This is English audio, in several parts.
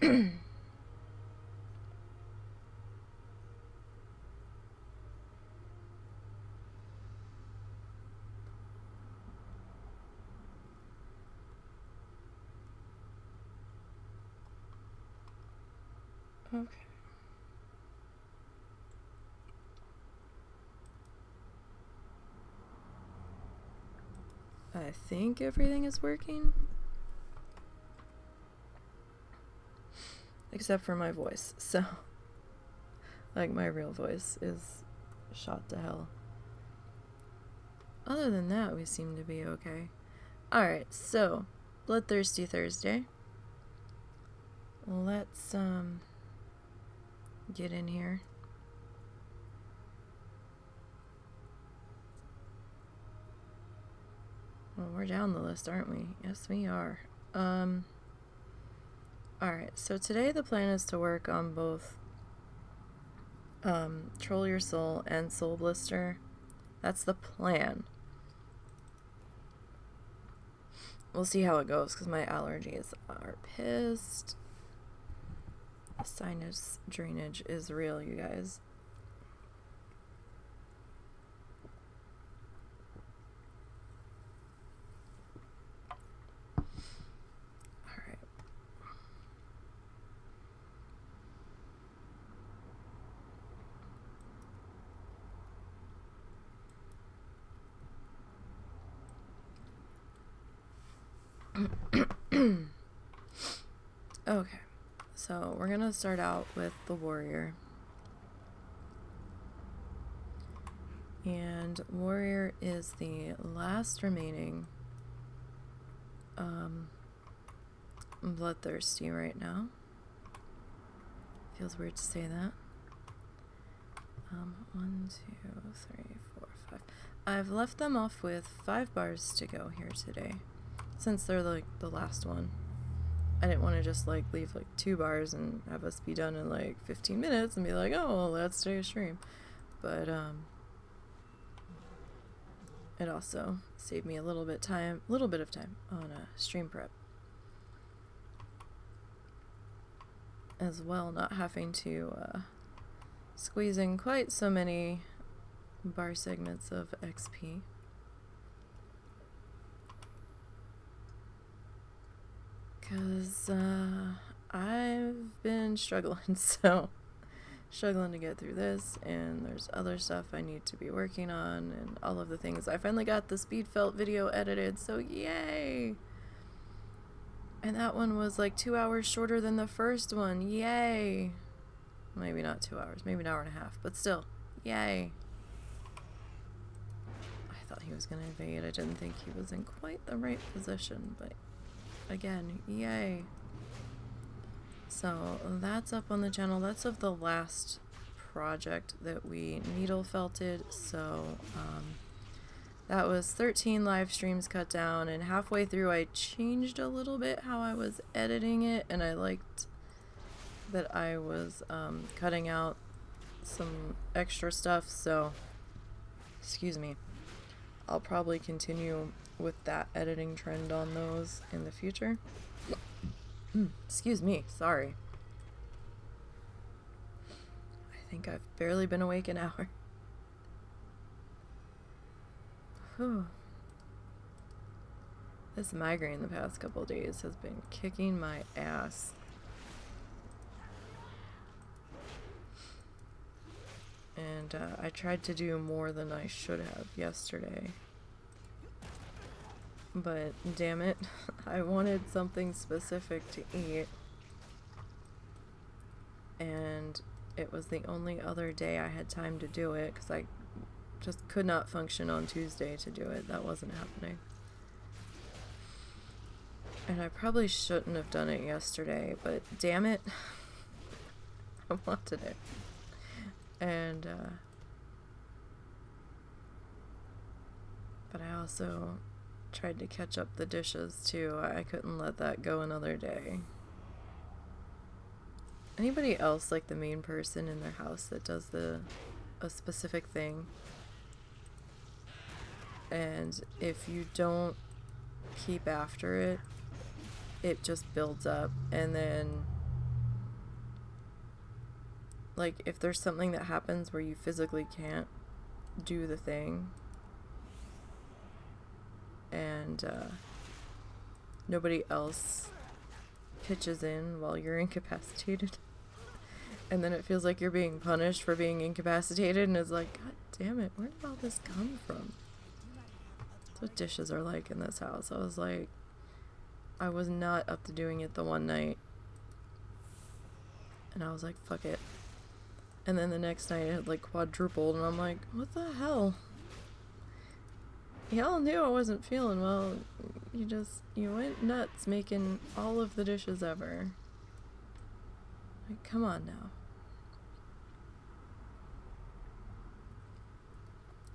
Okay. I think everything is working. Except for my voice. So, like, my real voice is shot to hell. Other than that, we seem to be okay. Alright, so, Bloodthirsty Thursday. Let's, get in here. Well, we're down the list, aren't we? Yes, we are. Alright, so today the plan is to work on both Troll Your Soul and Soul Blister. That's the plan. We'll see how it goes, because my allergies are pissed. Sinus drainage is real, you guys. Okay, so we're gonna start out with the warrior. And warrior is the last remaining bloodthirsty right now. Feels weird to say that. 1, 2, 3, 4, 5. I've left them off with 5 bars to go here today, since they're like the last one. I didn't want to just like leave like 2 bars and have us be done in like 15 minutes and be like, oh, well, that's today's stream. But it also saved me a little bit of time on stream prep as well, not having to squeeze in quite so many bar segments of XP. Because I've been struggling, struggling to get through this, and there's other stuff I need to be working on, and all of the things. I finally got the speed felt video edited, so yay! And that one was like 2 hours shorter than the first one, yay! Maybe not 2 hours, maybe an hour and a half, but still, yay! I thought he was gonna evade. I didn't think he was in quite the right position, but again, yay. So that's up on the channel. That's of the last project that we needle felted. So that was 13 live streams cut down, and halfway through I changed a little bit how I was editing it, and I liked that I was cutting out some extra stuff, so excuse me, I'll probably continue with that editing trend on those in the future. Excuse me, sorry. I think I've barely been awake an hour. Whew. This migraine the past couple of days has been kicking my ass. And I tried to do more than I should have yesterday. But damn it, I wanted something specific to eat, and it was the only other day I had time to do it, because I just could not function on Tuesday to do it. That wasn't happening. And I probably shouldn't have done it yesterday, but damn it, I wanted it. And but I also tried to catch up the dishes too. I couldn't let that go another day. Anybody else like the main person in their house that does a specific thing, and if you don't keep after it, it just builds up, and then like, if there's something that happens where you physically can't do the thing, and nobody else pitches in while you're incapacitated, and then it feels like you're being punished for being incapacitated, and it's like, God damn it, where did all this come from? That's what dishes are like in this house. I was like, I was not up to doing it the one night, and I was like, fuck it. And then the next night it had like quadrupled, and I'm like, what the hell? Y'all knew I wasn't feeling well. You went nuts making all of the dishes ever. Like, come on now.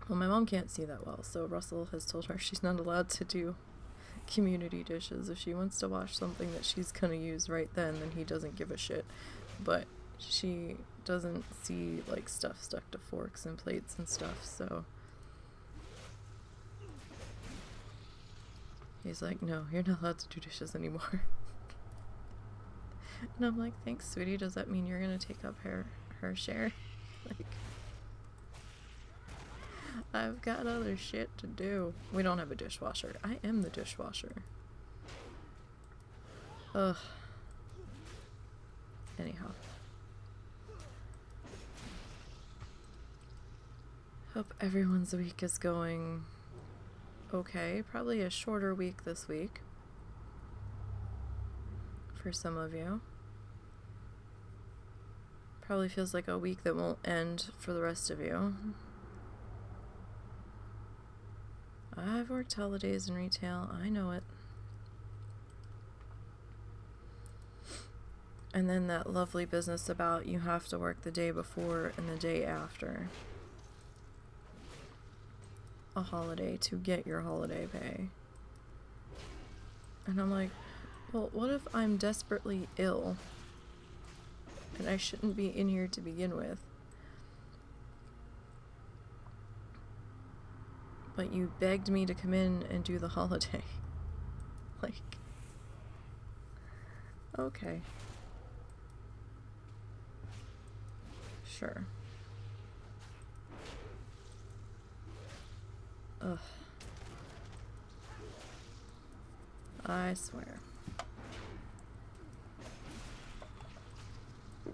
Well, my mom can't see that well, so Russell has told her she's not allowed to do community dishes. If she wants to wash something that she's gonna use right then he doesn't give a shit. But she doesn't see like stuff stuck to forks and plates and stuff, so he's like, no, you're not allowed to do dishes anymore. And I'm like, thanks, sweetie. Does that mean you're gonna take up her share? Like, I've got other shit to do. We don't have a dishwasher. I am the dishwasher. Ugh. Anyhow. Hope everyone's week is going okay. Probably a shorter week this week for some of you. Probably feels like a week that won't end for the rest of you. I've worked holidays in retail. I know it. And then that lovely business about you have to work the day before and the day after a holiday to get your holiday pay. And I'm like, well, what if I'm desperately ill and I shouldn't be in here to begin with? But you begged me to come in and do the holiday. Like, okay. Sure. Ugh. I swear. I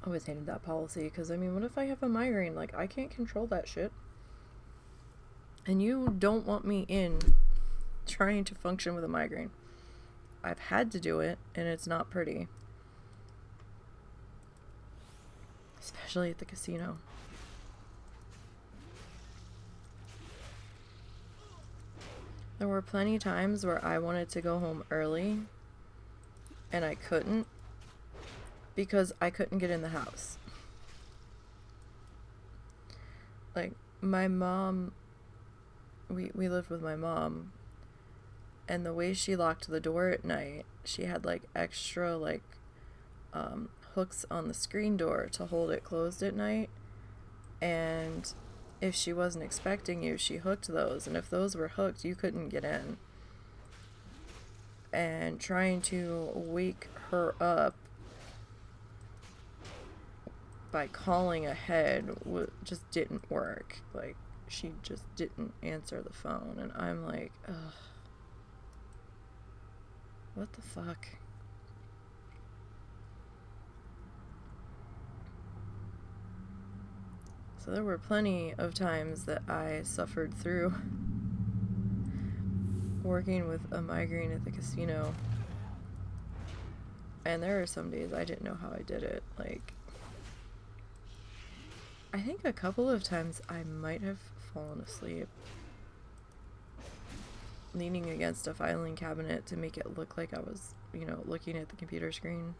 always hated that policy, because, I mean, what if I have a migraine? Like, I can't control that shit. And you don't want me in trying to function with a migraine. I've had to do it, and it's not pretty. Especially at the casino. There were plenty of times where I wanted to go home early, and I couldn't, because I couldn't get in the house. Like, my mom, we lived with my mom, and the way she locked the door at night, she had like extra like hooks on the screen door to hold it closed at night, and if she wasn't expecting you, she hooked those, and if those were hooked, you couldn't get in. And trying to wake her up by calling ahead just didn't work. Like, she just didn't answer the phone, and I'm like, ugh, what the fuck? So there were plenty of times that I suffered through working with a migraine at the casino, and there are some days I didn't know how I did it. Like, I think a couple of times I might have fallen asleep leaning against a filing cabinet to make it look like I was, looking at the computer screen.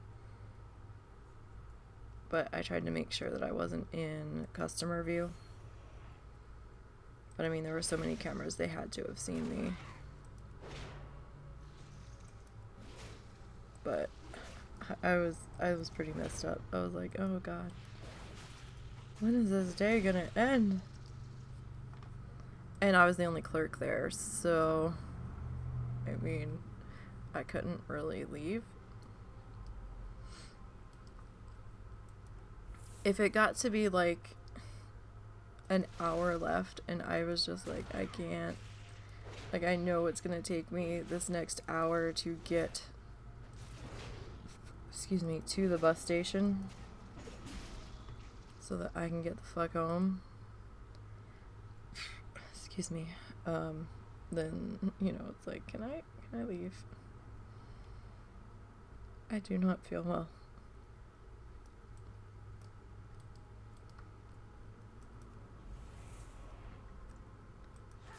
But I tried to make sure that I wasn't in customer view. But I mean, there were so many cameras, they had to have seen me. But I was pretty messed up. I was like, oh God, when is this day gonna end? And I was the only clerk there, so I mean, I couldn't really leave. if it got to be like an hour left and I was just like, I can't, like, I know it's gonna take me this next hour to get, to the bus station so that I can get the fuck home, then, you know, it's like, can I leave? I do not feel well.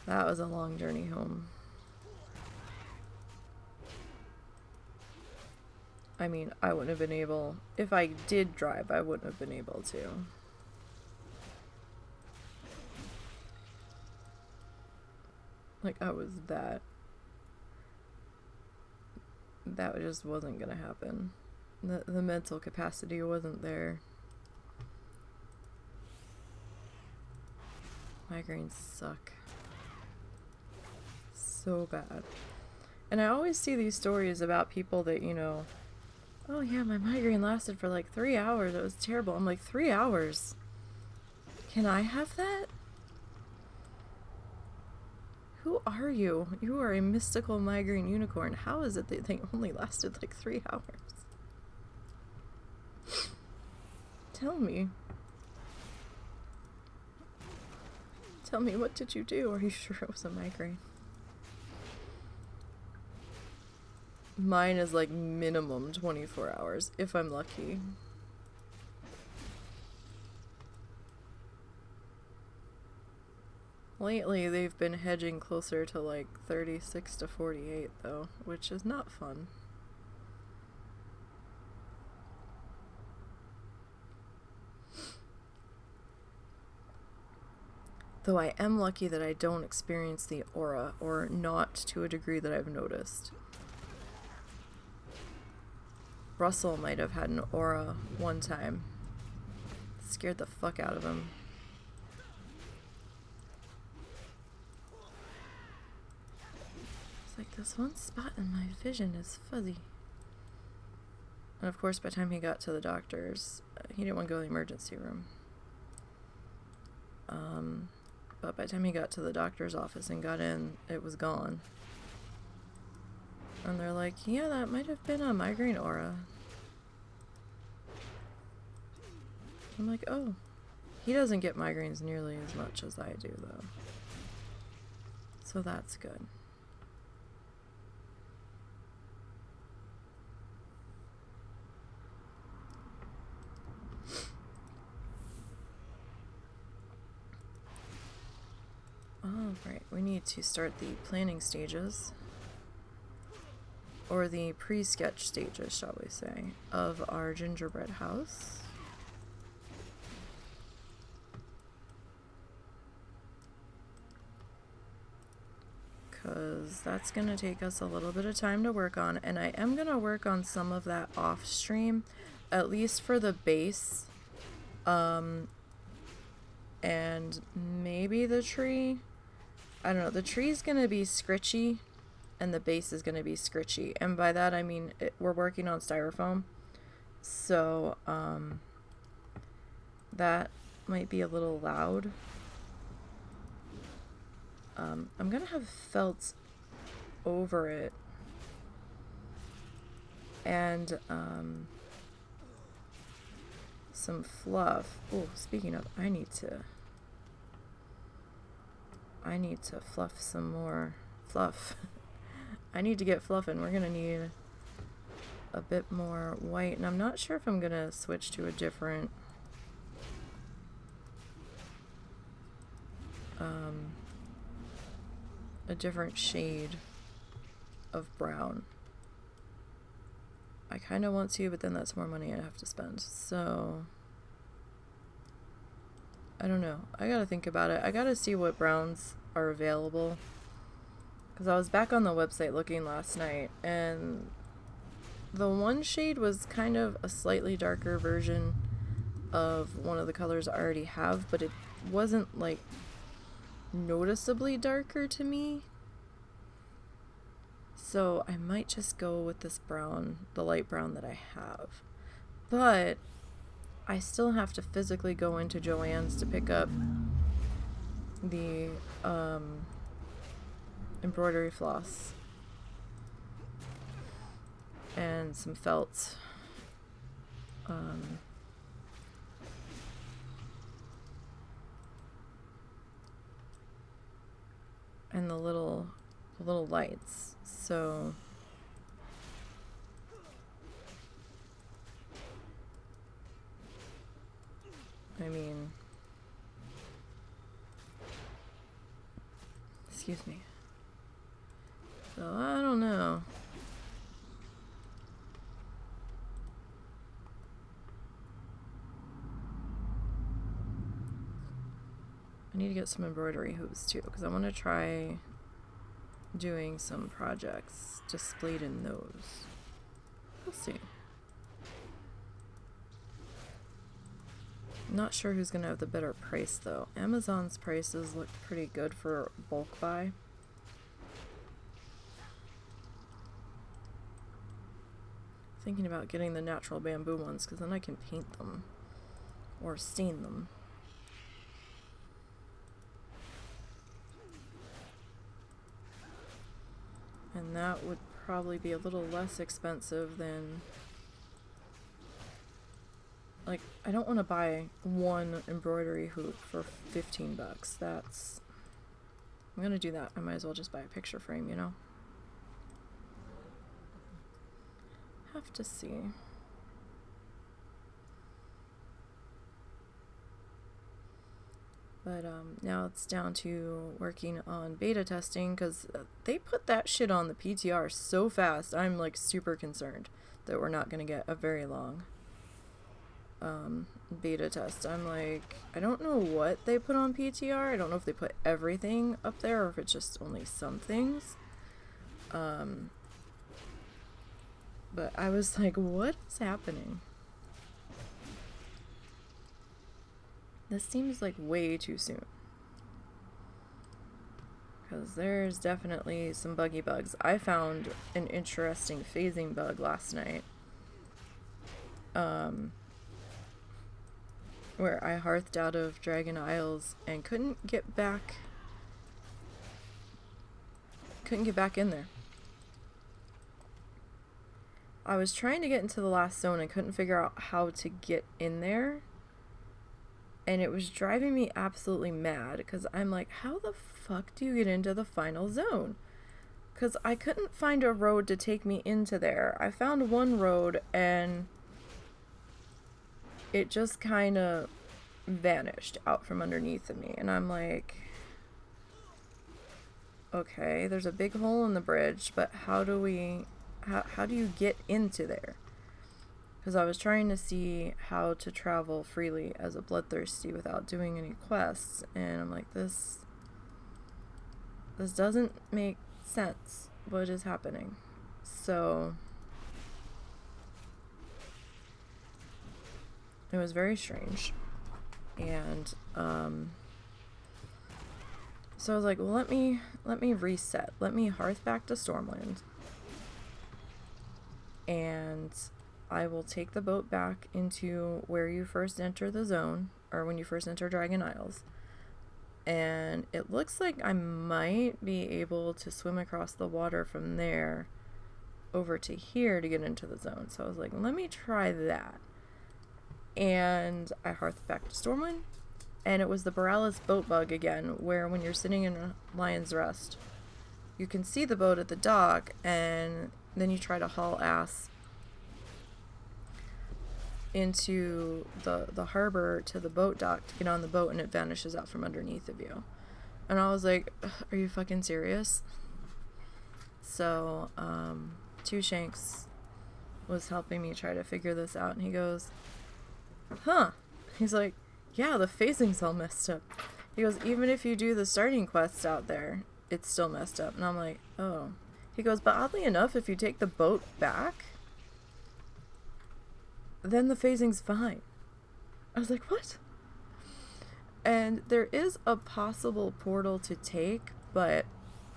That was a long journey home. I mean, I wouldn't have been able, if I did drive, I wouldn't have been able to. Like, that just wasn't gonna happen. The mental capacity wasn't there. Migraines suck. So bad. And I always see these stories about people that, you know, oh yeah, my migraine lasted for like 3 hours. It was terrible. I'm like, 3 hours? Can I have that? Who are you? You are a mystical migraine unicorn. How is it that they only lasted like 3 hours? Tell me. Tell me, what did you do? Are you sure it was a migraine? Mine is like minimum 24 hours, if I'm lucky. Lately, they've been hedging closer to like 36 to 48, though, which is not fun. Though I am lucky that I don't experience the aura, or not to a degree that I've noticed. Russell might have had an aura one time. It scared the fuck out of him. It's like, this one spot in my vision is fuzzy. And of course, by the time he got to the doctors, he didn't want to go to the emergency room. But by the time he got to the doctor's office and got in, it was gone. And they're like, yeah, that might have been a migraine aura. I'm like, oh. He doesn't get migraines nearly as much as I do, though. So that's good. Alright, we need to start the planning stages. Or the pre-sketch stages, shall we say, of our gingerbread house. Because that's going to take us a little bit of time to work on. And I am going to work on some of that off stream, at least for the base. And maybe the tree. I don't know. The tree's going to be scritchy. And the base is going to be scritchy. And by that, I mean, we're working on styrofoam. So, that might be a little loud. I'm going to have felt over it. And, some fluff. Oh, speaking of, I need to fluff some more fluff. I need to get fluffing. We're gonna need a bit more white, and I'm not sure if I'm gonna switch to a different shade of brown. I kind of want to, but then that's more money I have to spend. So I don't know. I gotta think about it. I gotta see what browns are available. Because I was back on the website looking last night, and the one shade was kind of a slightly darker version of one of the colors I already have, but it wasn't, like, noticeably darker to me. So I might just go with this brown, the light brown that I have. But I still have to physically go into Joann's to pick up the embroidery floss and some felt. And the little lights. So I mean, excuse me. So I don't know. I need to get some embroidery hoops too, because I want to try doing some projects displayed in those. We'll see. Not sure who's going to have the better price though. Amazon's prices look pretty good for bulk buy. Thinking about getting the natural bamboo ones because then I can paint them or stain them. And that would probably be a little less expensive than, like, I don't want to buy one embroidery hoop for 15 bucks. That's, I'm gonna do that. I might as well just buy a picture frame, you know? Have to see. But now it's down to working on beta testing because they put that shit on the PTR so fast. I'm like super concerned that we're not going to get a very long beta test. I'm like, I don't know what they put on PTR. I don't know if they put everything up there or if it's just only some things. But I was like, what is happening? This seems like way too soon. Because there's definitely some buggy bugs. I found an interesting phasing bug last night. Where I hearthed out of Dragon Isles and couldn't get back in there. I was trying to get into the last zone and couldn't figure out how to get in there. And it was driving me absolutely mad because I'm like, how the fuck do you get into the final zone? Because I couldn't find a road to take me into there. I found one road and it just kind of vanished out from underneath of me. And I'm like, okay, there's a big hole in the bridge, but how do you get into there? Because I was trying to see how to travel freely as a bloodthirsty without doing any quests, and I'm like, this doesn't make sense. What is happening? So it was very strange, and so I was like, well, let me reset. Let me hearth back to Stormland, and I will take the boat back into where you first enter the zone, or when you first enter Dragon Isles. And it looks like I might be able to swim across the water from there over to here to get into the zone. So I was like, let me try that. And I hearthed back to Stormwind, and it was the Borealis boat bug again, where when you're sitting in a Lion's Rest, you can see the boat at the dock, and then you try to haul ass into the harbor to the boat dock to get on the boat, and it vanishes out from underneath of you. And I was like, are you fucking serious? So Two Shanks was helping me try to figure this out, and he goes, huh, he's like, yeah, the phasing's all messed up. He goes, even if you do the starting quests out there, it's still messed up. And I'm like, oh. He goes, but oddly enough, if you take the boat back, then the phasing's fine. I was like, what? And there is a possible portal to take, but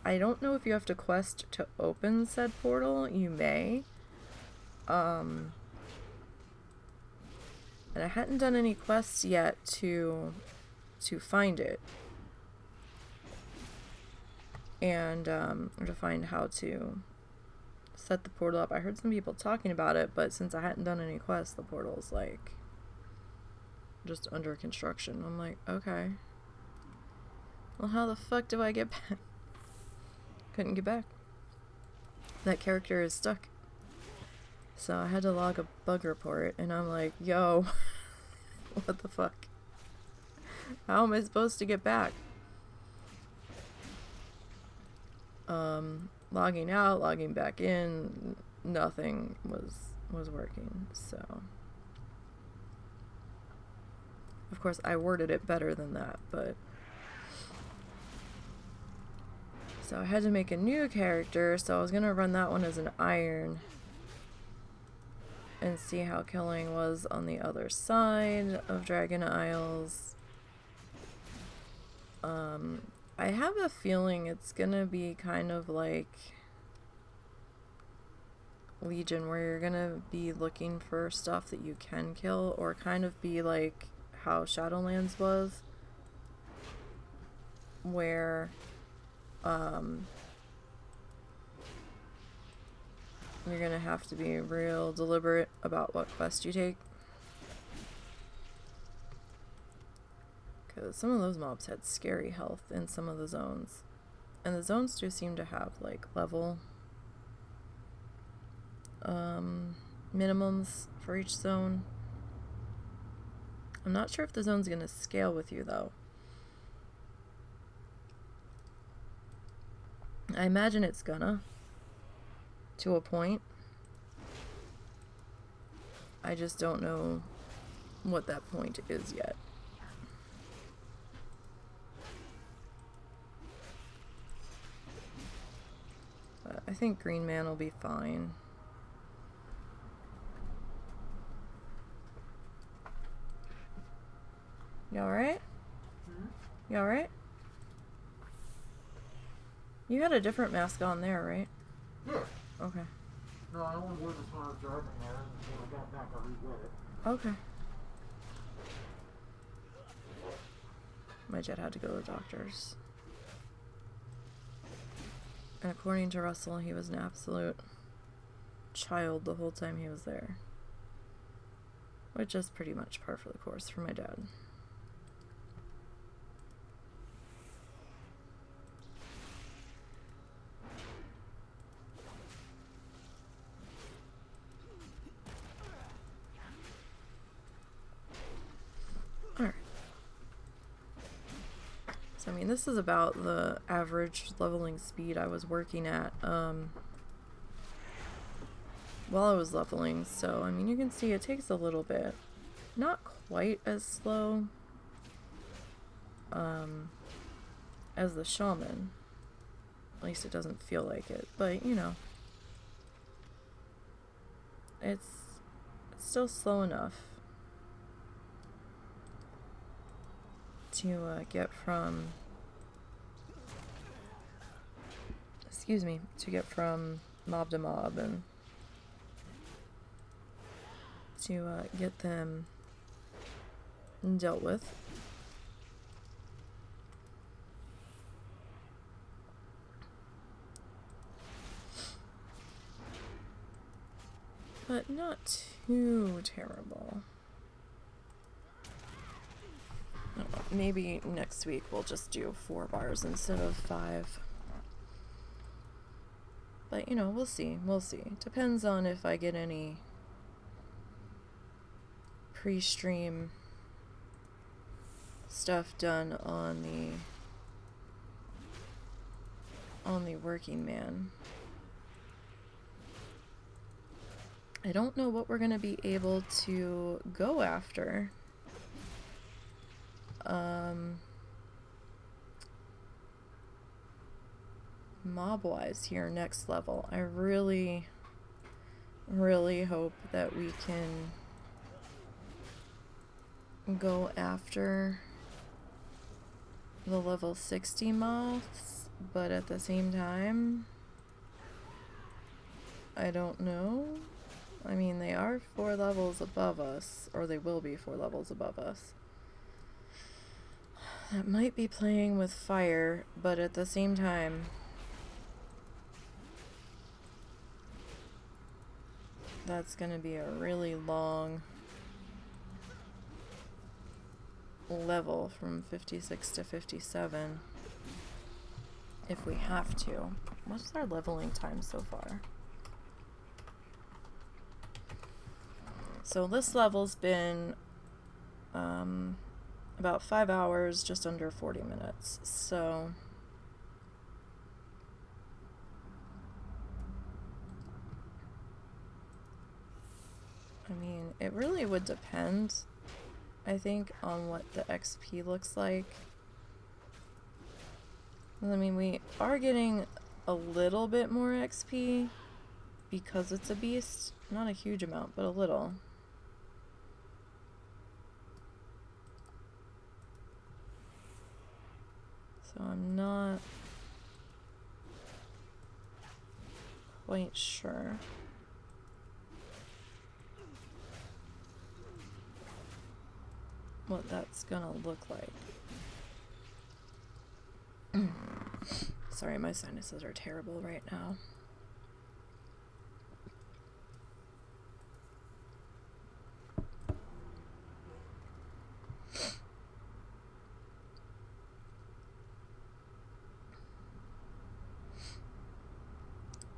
I don't know if you have to quest to open said portal. You may. And I hadn't done any quests yet to find it. And or to find how to set the portal up. I heard some people talking about it, but since I hadn't done any quests, the portal's like just under construction. I'm like, okay. Well, how the fuck do I get back? Couldn't get back. That character is stuck. So I had to log a bug report, and I'm like, yo, what the fuck? How am I supposed to get back? Logging out, logging back in, nothing was working, so. Of course, I worded it better than that, but. So I had to make a new character, so I was gonna run that one as an iron. And see how killing was on the other side of Dragon Isles. I have a feeling it's gonna be kind of like Legion, where you're gonna be looking for stuff that you can kill, or kind of be like how Shadowlands was, where you're gonna have to be real deliberate about what quest you take. Because some of those mobs had scary health in some of the zones. And the zones do seem to have, like, level minimums for each zone. I'm not sure if the zone's gonna scale with you, though. I imagine it's gonna. To a point. I just don't know what that point is yet. But I think Green Man will be fine. You alright? You alright? You had a different mask on there, right? Yeah. Okay. No, I only wore this when I was driving there, and when I got back, I re-wore it. Okay. My jet had to go to the doctor's. And according to Russell, he was an absolute child the whole time he was there. Which is pretty much par for the course for my dad. Alright. So, I mean, this is about the average leveling speed I was working at while I was leveling. So, I mean, you can see it takes a little bit. Not quite as slow as the shaman. At least it doesn't feel like it. But, you know, it's still slow enough to get from, to get from mob to mob and to get them dealt with. But not too terrible. Maybe next week we'll just do 4 bars instead of 5. But, you know, we'll see. We'll see. Depends on if I get any pre-stream stuff done on the working man. I don't know what we're going to be able to go after. Mob-wise here next level. I really, really hope that we can go after the level 60 moths, but at the same time, I don't know I mean, they are 4 levels above us, or they will be 4 levels above us. That might be playing with fire, but at the same time, that's gonna be a really long level from 56 to 57 if we have to. What's our leveling time so far? So this level's been about 5 hours, just under 40 minutes. So I mean, it really would depend, I think, on what the XP looks like. I mean, we are getting a little bit more XP because it's a beast. Not a huge amount, but a little. So I'm not quite sure what that's gonna look like. Sorry, my sinuses are terrible right now.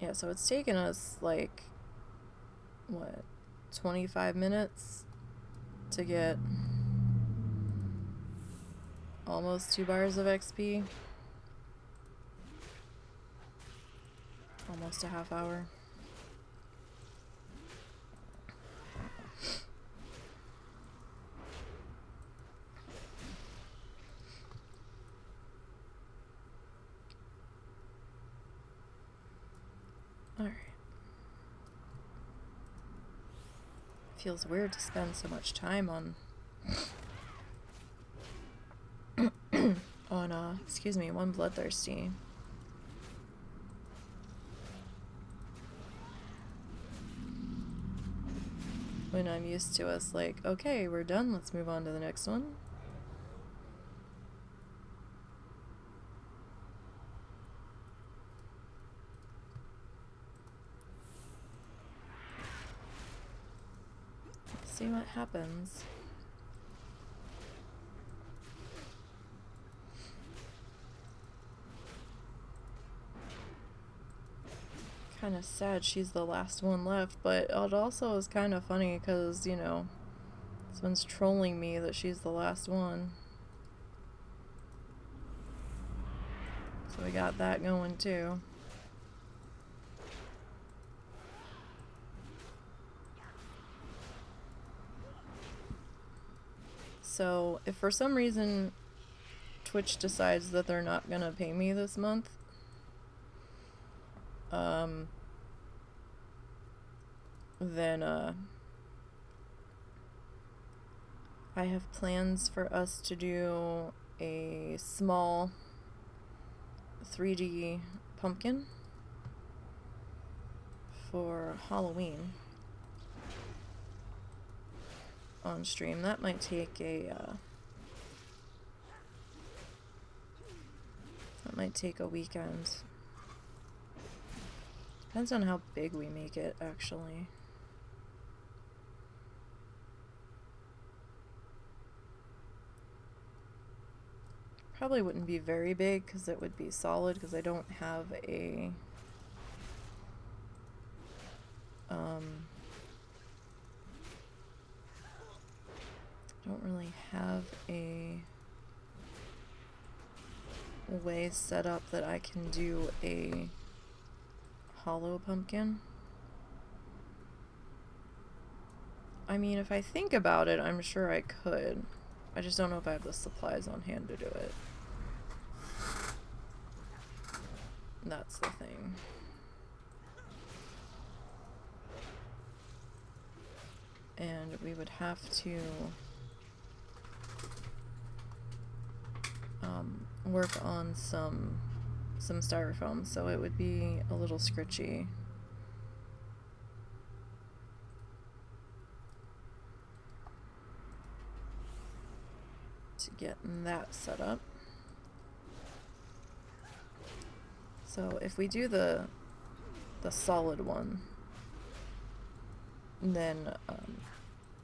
Yeah, so it's taken us like, what, 25 minutes to get almost 2 bars of XP. Almost a half hour. Alright. Feels weird to spend so much time on excuse me, one bloodthirsty. When I'm used to us like, okay, we're done, let's move on to the next one. Let's see what happens. Kind of sad she's the last one left, but it also is kind of funny because, you know, someone's trolling me that she's the last one. So we got that going too. So if for some reason Twitch decides that they're not gonna pay me this month, then I have plans for us to do a small 3D pumpkin for Halloween on stream. That might take a weekend. Depends on how big we make it, actually. Probably wouldn't be very big because it would be solid because I don't have a don't really have a way set up that I can do a hollow pumpkin. I mean, if I think about it, I'm sure I could. I just don't know if I have the supplies on hand to do it. That's the thing. And we would have to work on some styrofoam, so it would be a little scritchy. to get that set up. So if we do the solid one, then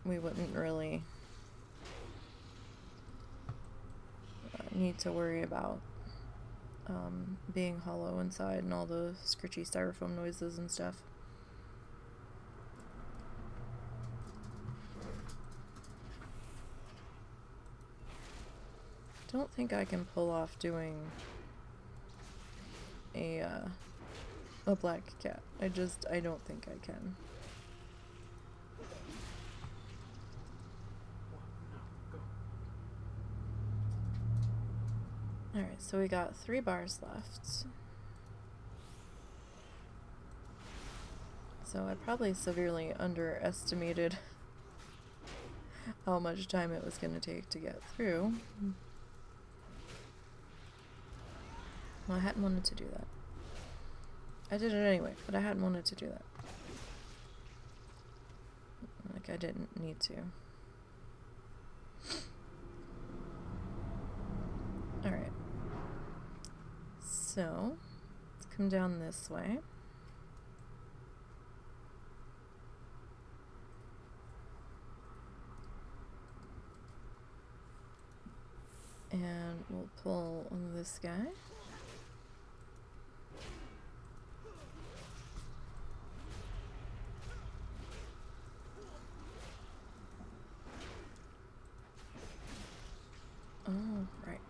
we wouldn't really need to worry about being hollow inside and all the scritchy styrofoam noises and stuff. Don't think I can pull off doing a black cat. I don't think I can. Alright, so we got 3 bars left. So I probably severely underestimated how much time it was going to take to get through. Well, I hadn't wanted to do that. I did it anyway, but I hadn't wanted to do that. Like, I didn't need to. Alright. So, let's come down this way. And we'll pull on this guy. Oh, right.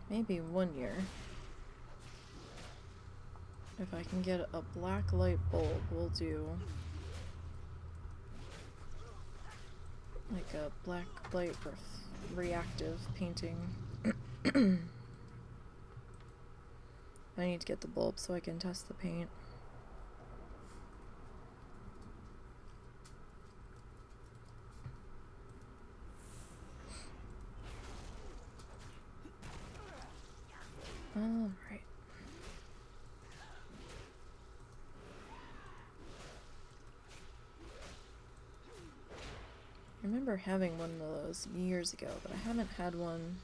Maybe 1 year. If I can get a black light bulb, we'll do like a black light reactive painting. I need to get the bulb so I can test the paint. All right. I remember having one of those years ago, but I haven't had one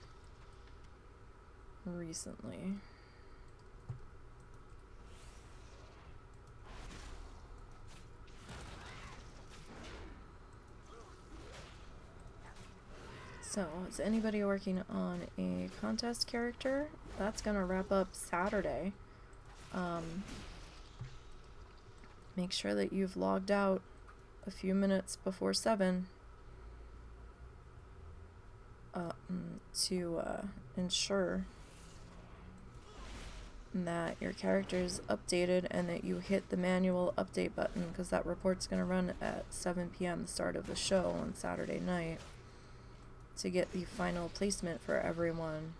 recently. So, is anybody working on a contest character? That's gonna wrap up Saturday. Make sure that you've logged out a few minutes before 7 to ensure that your character is updated and that you hit the manual update button, because that report's gonna run at 7 p.m. the start of the show on Saturday night, to get the final placement for everyone.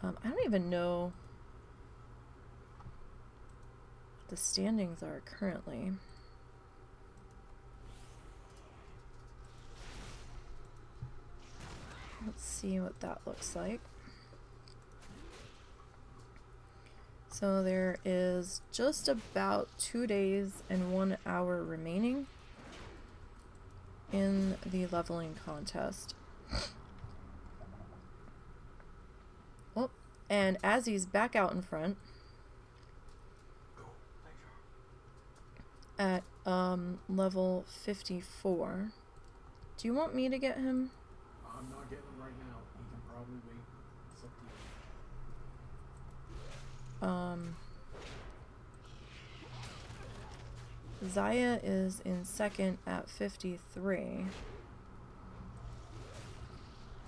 I don't even know what the standings are currently. Let's see what that looks like. So there is just about 2 days and 1 hour remaining in the leveling contest. Oh, and Azzy's back out in front at level 54. Do you want me to get him? I'm not getting him right now. He can probably wait. It's up to you. Zaya is in second at 53.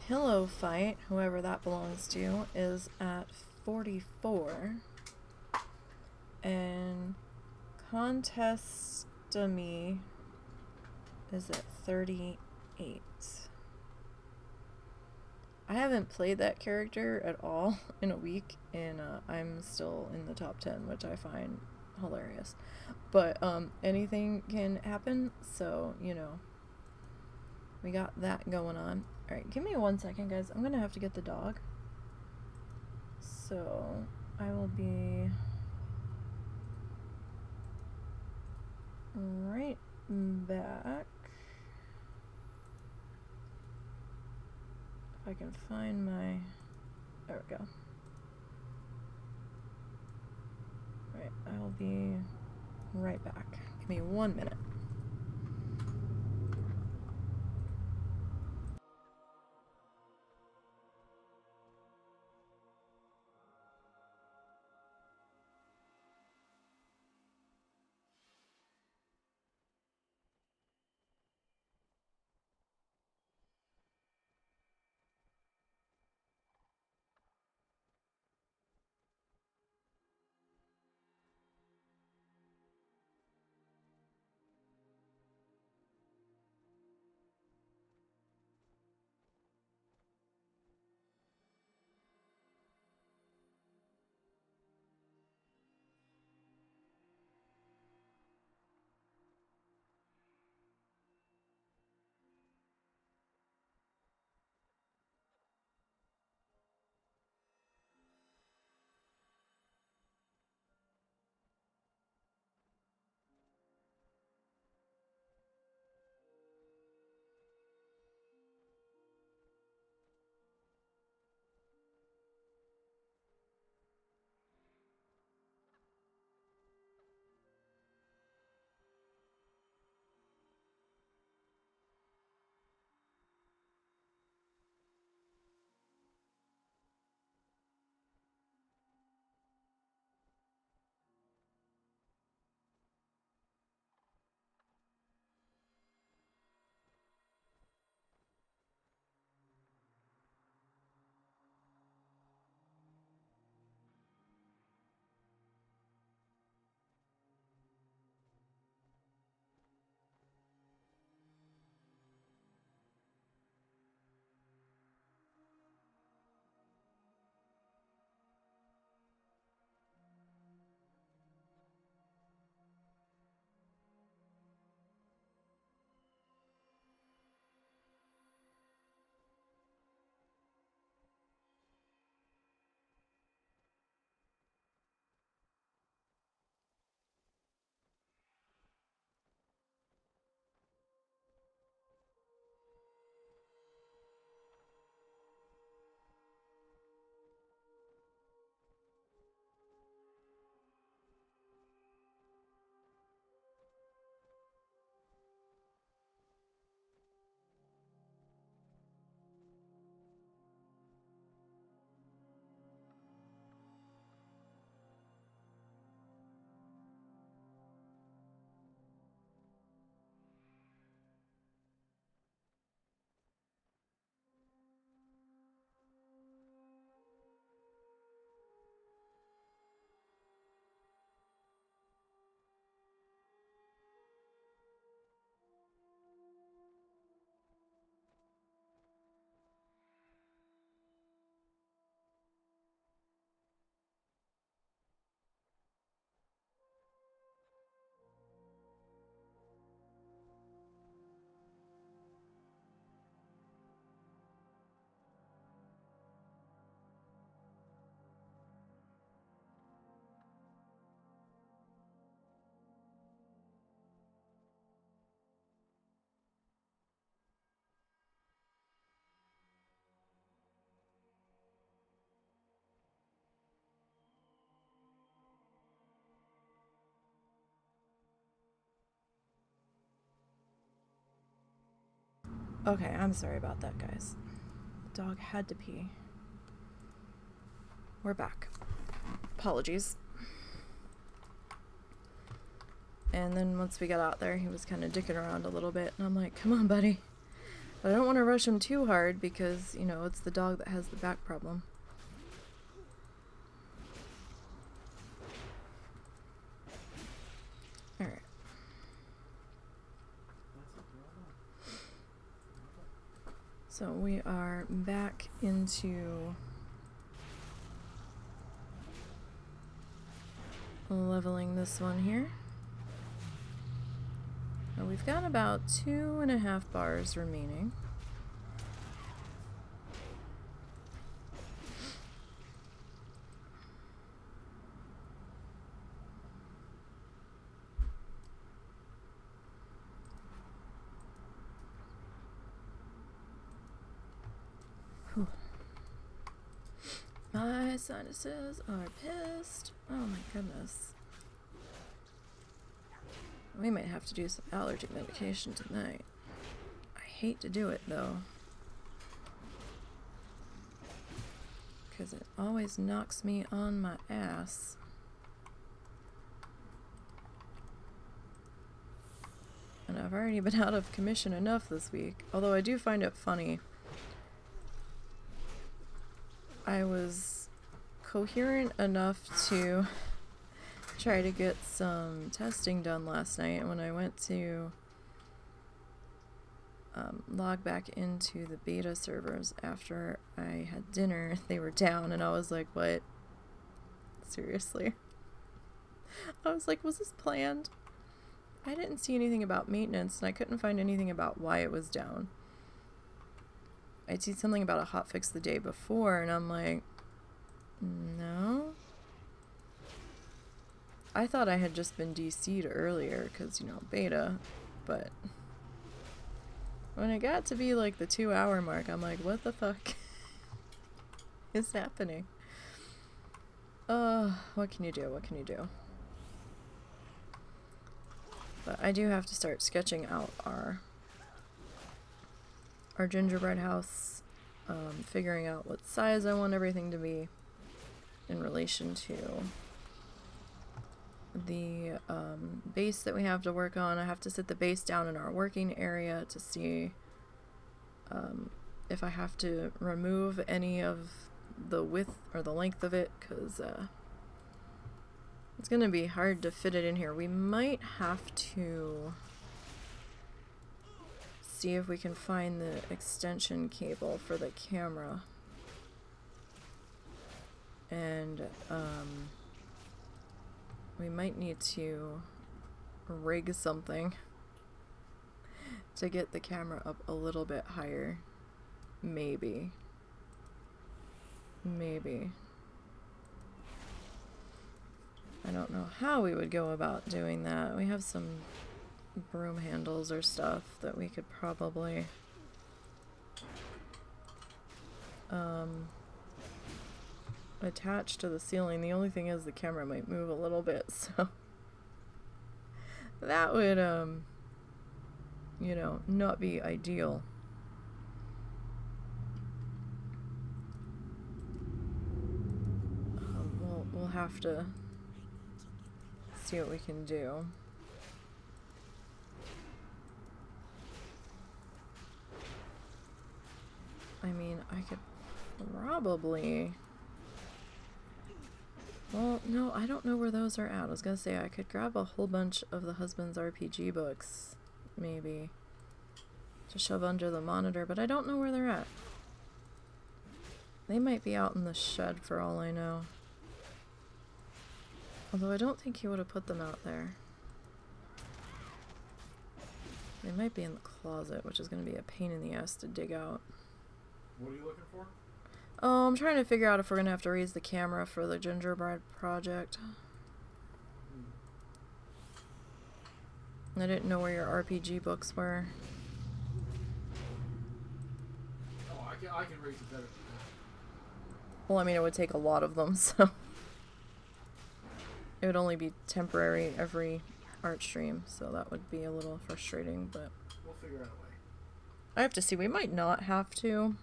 Pillow Fight, whoever that belongs to, is at 44. And Contestami is at 38. I haven't played that character at all in a week, and I'm still in the top 10, which I find hilarious. But anything can happen, so, you know, we got that going on. Alright, give me 1 second, guys. I'm gonna have to get the dog. So, I will be right back. If I can find my... There we go. Right, I'll be right back. Give me 1 minute. Okay, I'm sorry about that, guys. The dog had to pee. We're back. Apologies. And then once we got out there, he was kind of dicking around a little bit, and I'm like, come on, buddy. But I don't want to rush him too hard because, you know, it's the dog that has the back problem. Alright. So we are back into leveling this one here. Now we've got about 2.5 bars remaining. Whew. My sinuses are pissed. Oh my goodness. We might have to do some allergy medication tonight. I hate to do it though, because it always knocks me on my ass. And I've already been out of commission enough this week, although I do find it funny. I was coherent enough to try to get some testing done last night, and when I went to log back into the beta servers after I had dinner, they were down, and I was like, what? Seriously? I was like, was this planned? I didn't see anything about maintenance, and I couldn't find anything about why it was down. I'd see something about a hotfix the day before, and I'm like, no? I thought I had just been DC'd earlier, because, you know, beta, but when it got to be like the 2-hour mark, I'm like, what the fuck is happening? What can you do? What can you do? But I do have to start sketching out our gingerbread house, figuring out what size I want everything to be in relation to the base that we have to work on. I have to sit the base down in our working area to see if I have to remove any of the width or the length of it, because it's gonna be hard to fit it in here. We might have to see if we can find the extension cable for the camera, and we might need to rig something to get the camera up a little bit higher. Maybe. I don't know how we would go about doing that. We have some broom handles or stuff that we could probably attach to the ceiling. The only thing is the camera might move a little bit, so that would you know, not be ideal. We'll have to see what we can do. I mean, I could probably... Well, no, I don't know where those are at. I was gonna say I could grab a whole bunch of the husband's RPG books, maybe, to shove under the monitor, but I don't know where they're at. They might be out in the shed for all I know. Although I don't think he would have put them out there. They might be in the closet, which is going to be a pain in the ass to dig out. What are you looking for? Oh, I'm trying to figure out if we're going to have to raise the camera for the gingerbread project. I didn't know where your RPG books were. Oh, I can raise it better than that. Well, I mean, it would take a lot of them, so... It would only be temporary every art stream, so that would be a little frustrating, but... We'll figure out a way. I have to see. We might not have to.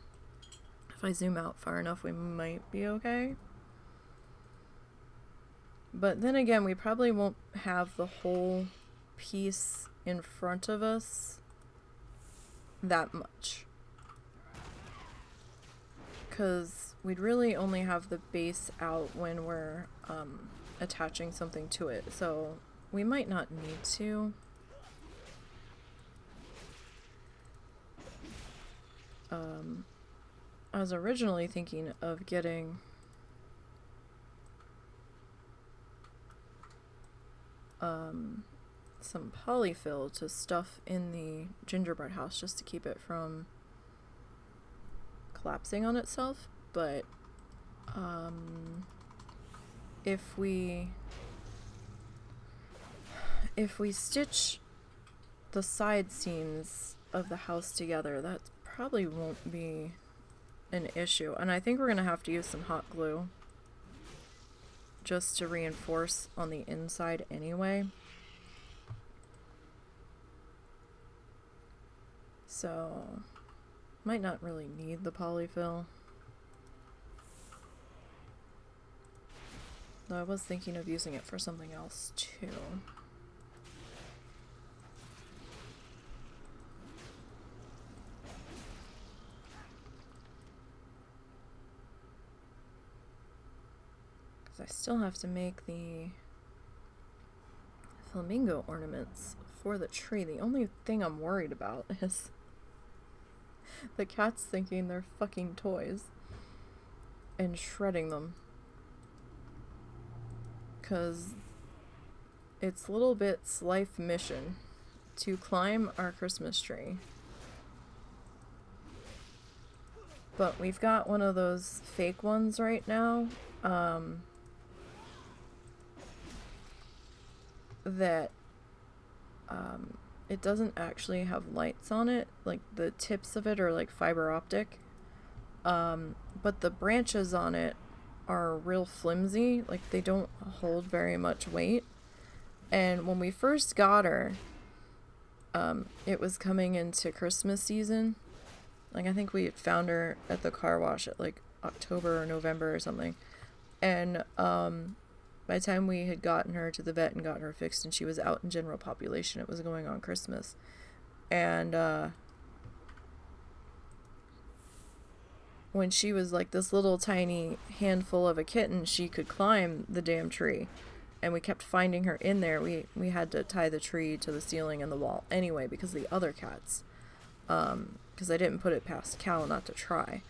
If I zoom out far enough, we might be okay. But then again, we probably won't have the whole piece in front of us that much. Because we'd really only have the base out when we're attaching something to it. So we might not need to. I was originally thinking of getting some polyfill to stuff in the gingerbread house just to keep it from collapsing on itself, but if we stitch the side seams of the house together, that probably won't be an issue. And I think we're gonna have to use some hot glue just to reinforce on the inside anyway. So, might not really need the polyfill. Though I was thinking of using it for something else too. Because I still have to make the flamingo ornaments for the tree. The only thing I'm worried about is the cats thinking they're fucking toys and shredding them. Because it's Little Bit's life mission to climb our Christmas tree. But we've got one of those fake ones right now that it doesn't actually have lights on it. Like the tips of it are like fiber optic. But the branches on it are real flimsy. Like they don't hold very much weight. And when we first got her, it was coming into Christmas season. Like I think we found her at the car wash at like October or November or something. And by the time we had gotten her to the vet and gotten her fixed and she was out in general population, it was going on Christmas. And when she was like this little tiny handful of a kitten, she could climb the damn tree. And we kept finding her in there. We had to tie the tree to the ceiling and the wall anyway because of the other cats. Because I didn't put it past Cal not to try.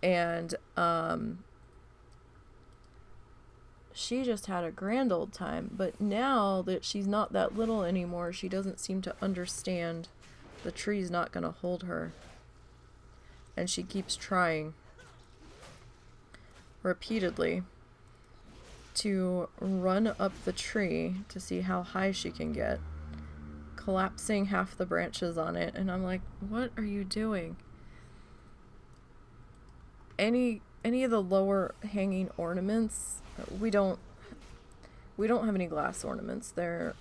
And she just had a grand old time. But now that she's not that little anymore, she doesn't seem to understand the tree's not going to hold her. And she keeps trying repeatedly to run up the tree to see how high she can get, collapsing half the branches on it. And I'm like, what are you doing? Any of the lower hanging ornaments, we don't have any glass ornaments. They're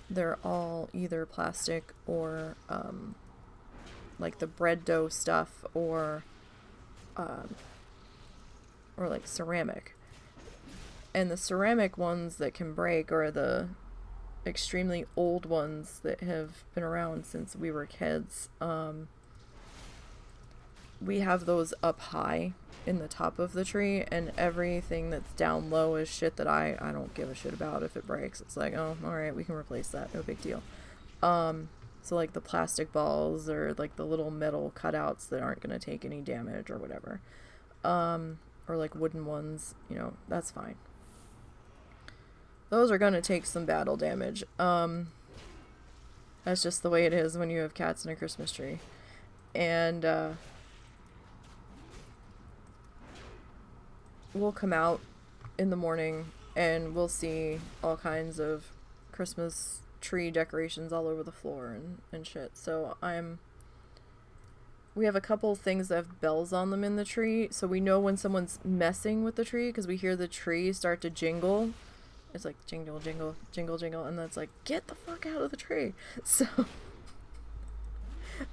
all either plastic or like the bread dough stuff or like ceramic. And the ceramic ones that can break are the extremely old ones that have been around since we were kids. We have those up high in the top of the tree, and everything that's down low is shit that I don't give a shit about if it breaks. It's like, oh, alright, we can replace that, no big deal. So like the plastic balls or like the little metal cutouts that aren't going to take any damage or whatever. Or like wooden ones, you know, that's fine. Those are going to take some battle damage. That's just the way it is when you have cats in a Christmas tree. And we'll come out in the morning and we'll see all kinds of Christmas tree decorations all over the floor and shit. So we have a couple things that have bells on them in the tree, so we know when someone's messing with the tree because we hear the tree start to jingle. It's like jingle, jingle, jingle, jingle, and that's like, get the fuck out of the tree. So,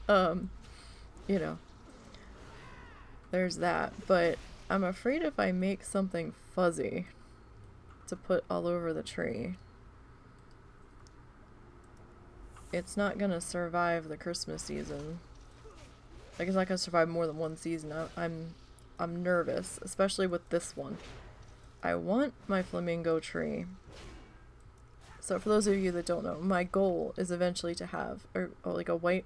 you know, there's that. But I'm afraid if I make something fuzzy to put all over the tree, it's not gonna survive the Christmas season. Like, it's not gonna survive more than one season. I'm nervous, especially with this one. I want my flamingo tree. So for those of you that don't know, my goal is eventually to have like a white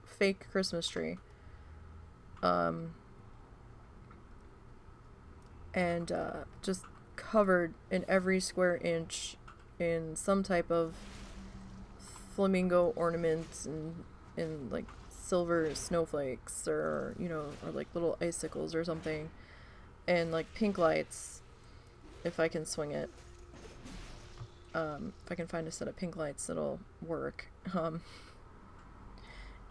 fake Christmas tree. And just covered in every square inch in some type of flamingo ornaments and in like silver snowflakes or, you know, or like little icicles or something. And like pink lights. If I can swing it. If I can find a set of pink lights that'll work.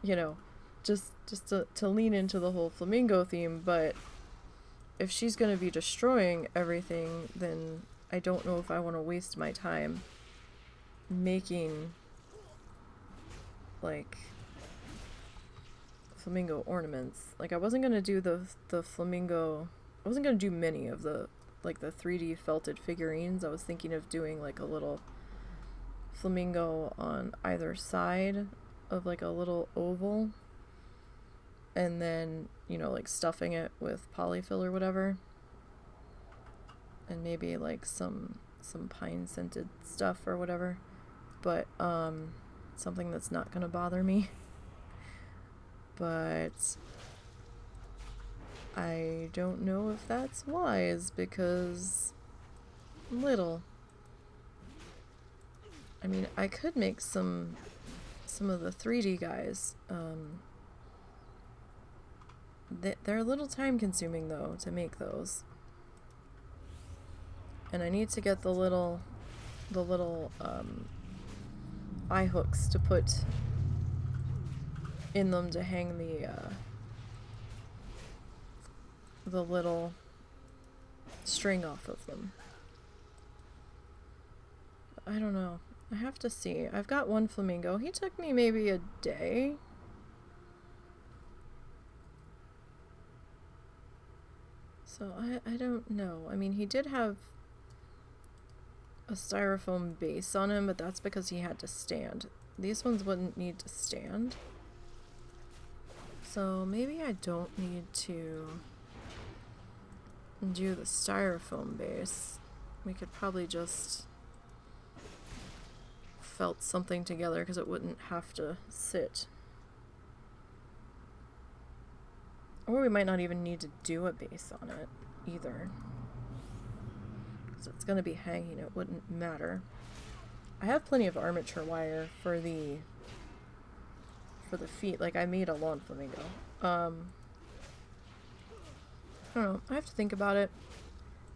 You know, just to lean into the whole flamingo theme, but if she's gonna be destroying everything, then I don't know if I want to waste my time making, like, flamingo ornaments. Like, I wasn't gonna do the flamingo, I wasn't gonna do many of the, like, the 3D felted figurines. I was thinking of doing, like, a little flamingo on either side of, like, a little oval, and then, you know, like, stuffing it with polyfill or whatever, and maybe, like, some pine scented stuff or whatever, but something that's not gonna bother me. But I don't know if that's wise, because I'm little. I mean, I could make some of the 3D guys. They're a little time consuming though to make those. And I need to get the little eye hooks to put in them to hang the little string off of them. I don't know. I have to see. I've got one flamingo. He took me maybe a day. So I don't know. I mean, he did have a styrofoam base on him, but that's because he had to stand. These ones wouldn't need to stand. So maybe I don't need to do the styrofoam base. We could probably just felt something together because it wouldn't have to sit. Or we might not even need to do a base on it either. So it's going to be hanging, it wouldn't matter. I have plenty of armature wire for the feet. Like, I made a lawn flamingo. I don't know. I have to think about it.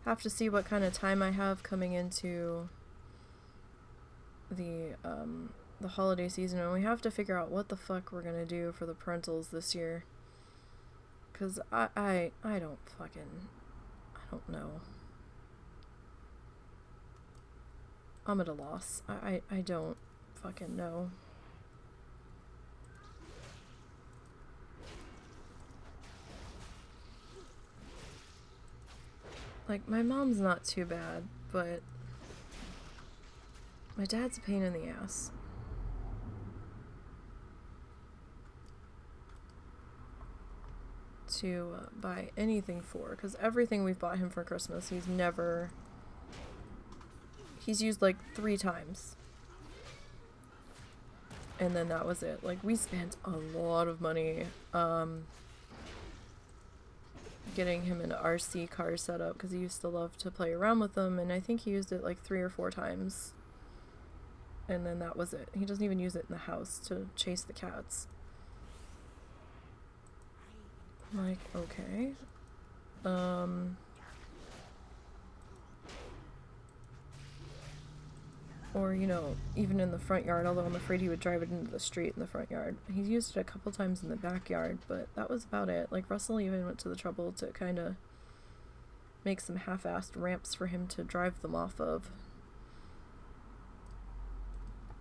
Have to see what kind of time I have coming into the holiday season, and we have to figure out what the fuck we're gonna do for the parentals this year. Cause I don't know. I'm at a loss. I don't fucking know. Like, my mom's not too bad, but my dad's a pain in the ass. To buy anything for, because everything we've bought him for Christmas, he's used like 3 times. And then that was it. Like, we spent a lot of money getting him an RC car set up, because he used to love to play around with them, and I think he used it like 3 or 4 times. And then that was it. He doesn't even use it in the house to chase the cats. I'm like, okay. Or, you know, even in the front yard, although I'm afraid he would drive it into the street in the front yard. He's used it a couple times in the backyard, but that was about it. Like, Russell even went to the trouble to kind of make some half-assed ramps for him to drive them off of.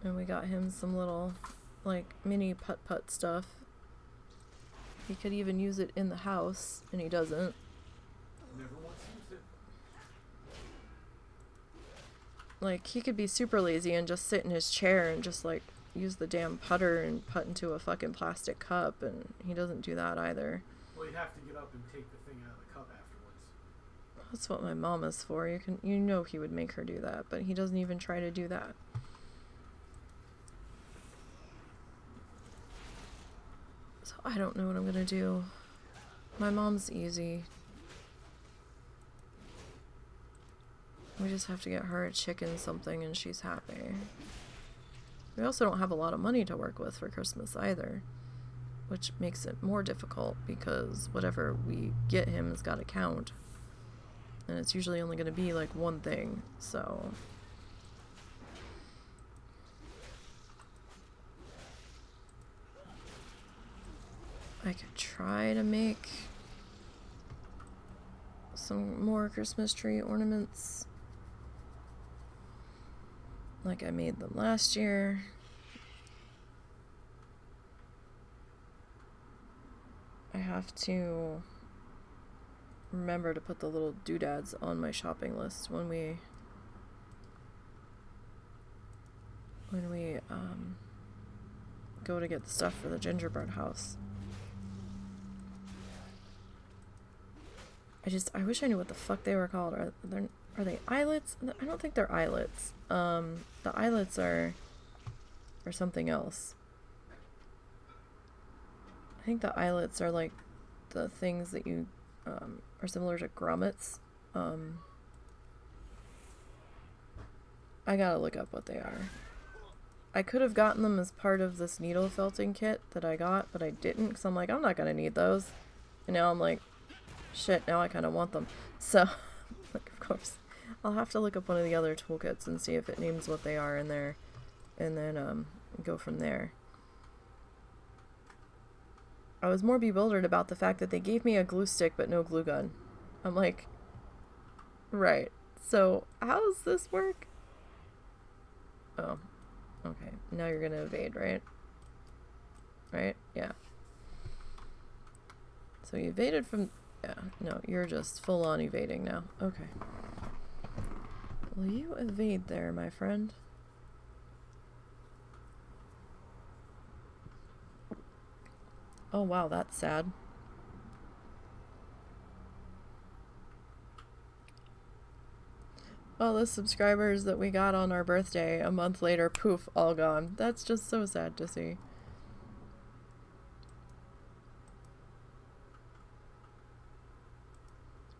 And we got him some little, like, mini putt-putt stuff. He could even use it in the house, and he doesn't. Never once used it. Like, he could be super lazy and just sit in his chair and just, like, use the damn putter and putt into a fucking plastic cup, and he doesn't do that either. Well, you'd have to get up and take the thing out of the cup afterwards. That's what my mom is for. You know he would make her do that, but he doesn't even try to do that. So I don't know what I'm gonna do. My mom's easy. We just have to get her a chicken something and she's happy. We also don't have a lot of money to work with for Christmas either, which makes it more difficult because whatever we get him has got to count. And it's usually only going to be like one thing, so... I could try to make some more Christmas tree ornaments. Like I made them last year. I have to remember to put the little doodads on my shopping list when we go to get the stuff for the gingerbread house. I wish I knew what the fuck they were called. Are they eyelets? I don't think they're eyelets. The eyelets are something else. I think the eyelets are like the things that you are similar to grommets. I gotta look up what they are. I could have gotten them as part of this needle felting kit that I got, but I didn't because I'm like, I'm not gonna need those. And now I'm like, shit, now I kind of want them. So, like, of course, I'll have to look up one of the other toolkits and see if it names what they are in there, and then go from there. I was more bewildered about the fact that they gave me a glue stick but no glue gun. I'm like, right, so how does this work? Oh, okay, now you're gonna evade, right? Right? Yeah. So you evaded from... Yeah, no, you're just full-on evading now. Okay. Will you evade there, my friend? Oh, wow, that's sad. All the subscribers that we got on our birthday, a month later, poof, all gone. That's just so sad to see.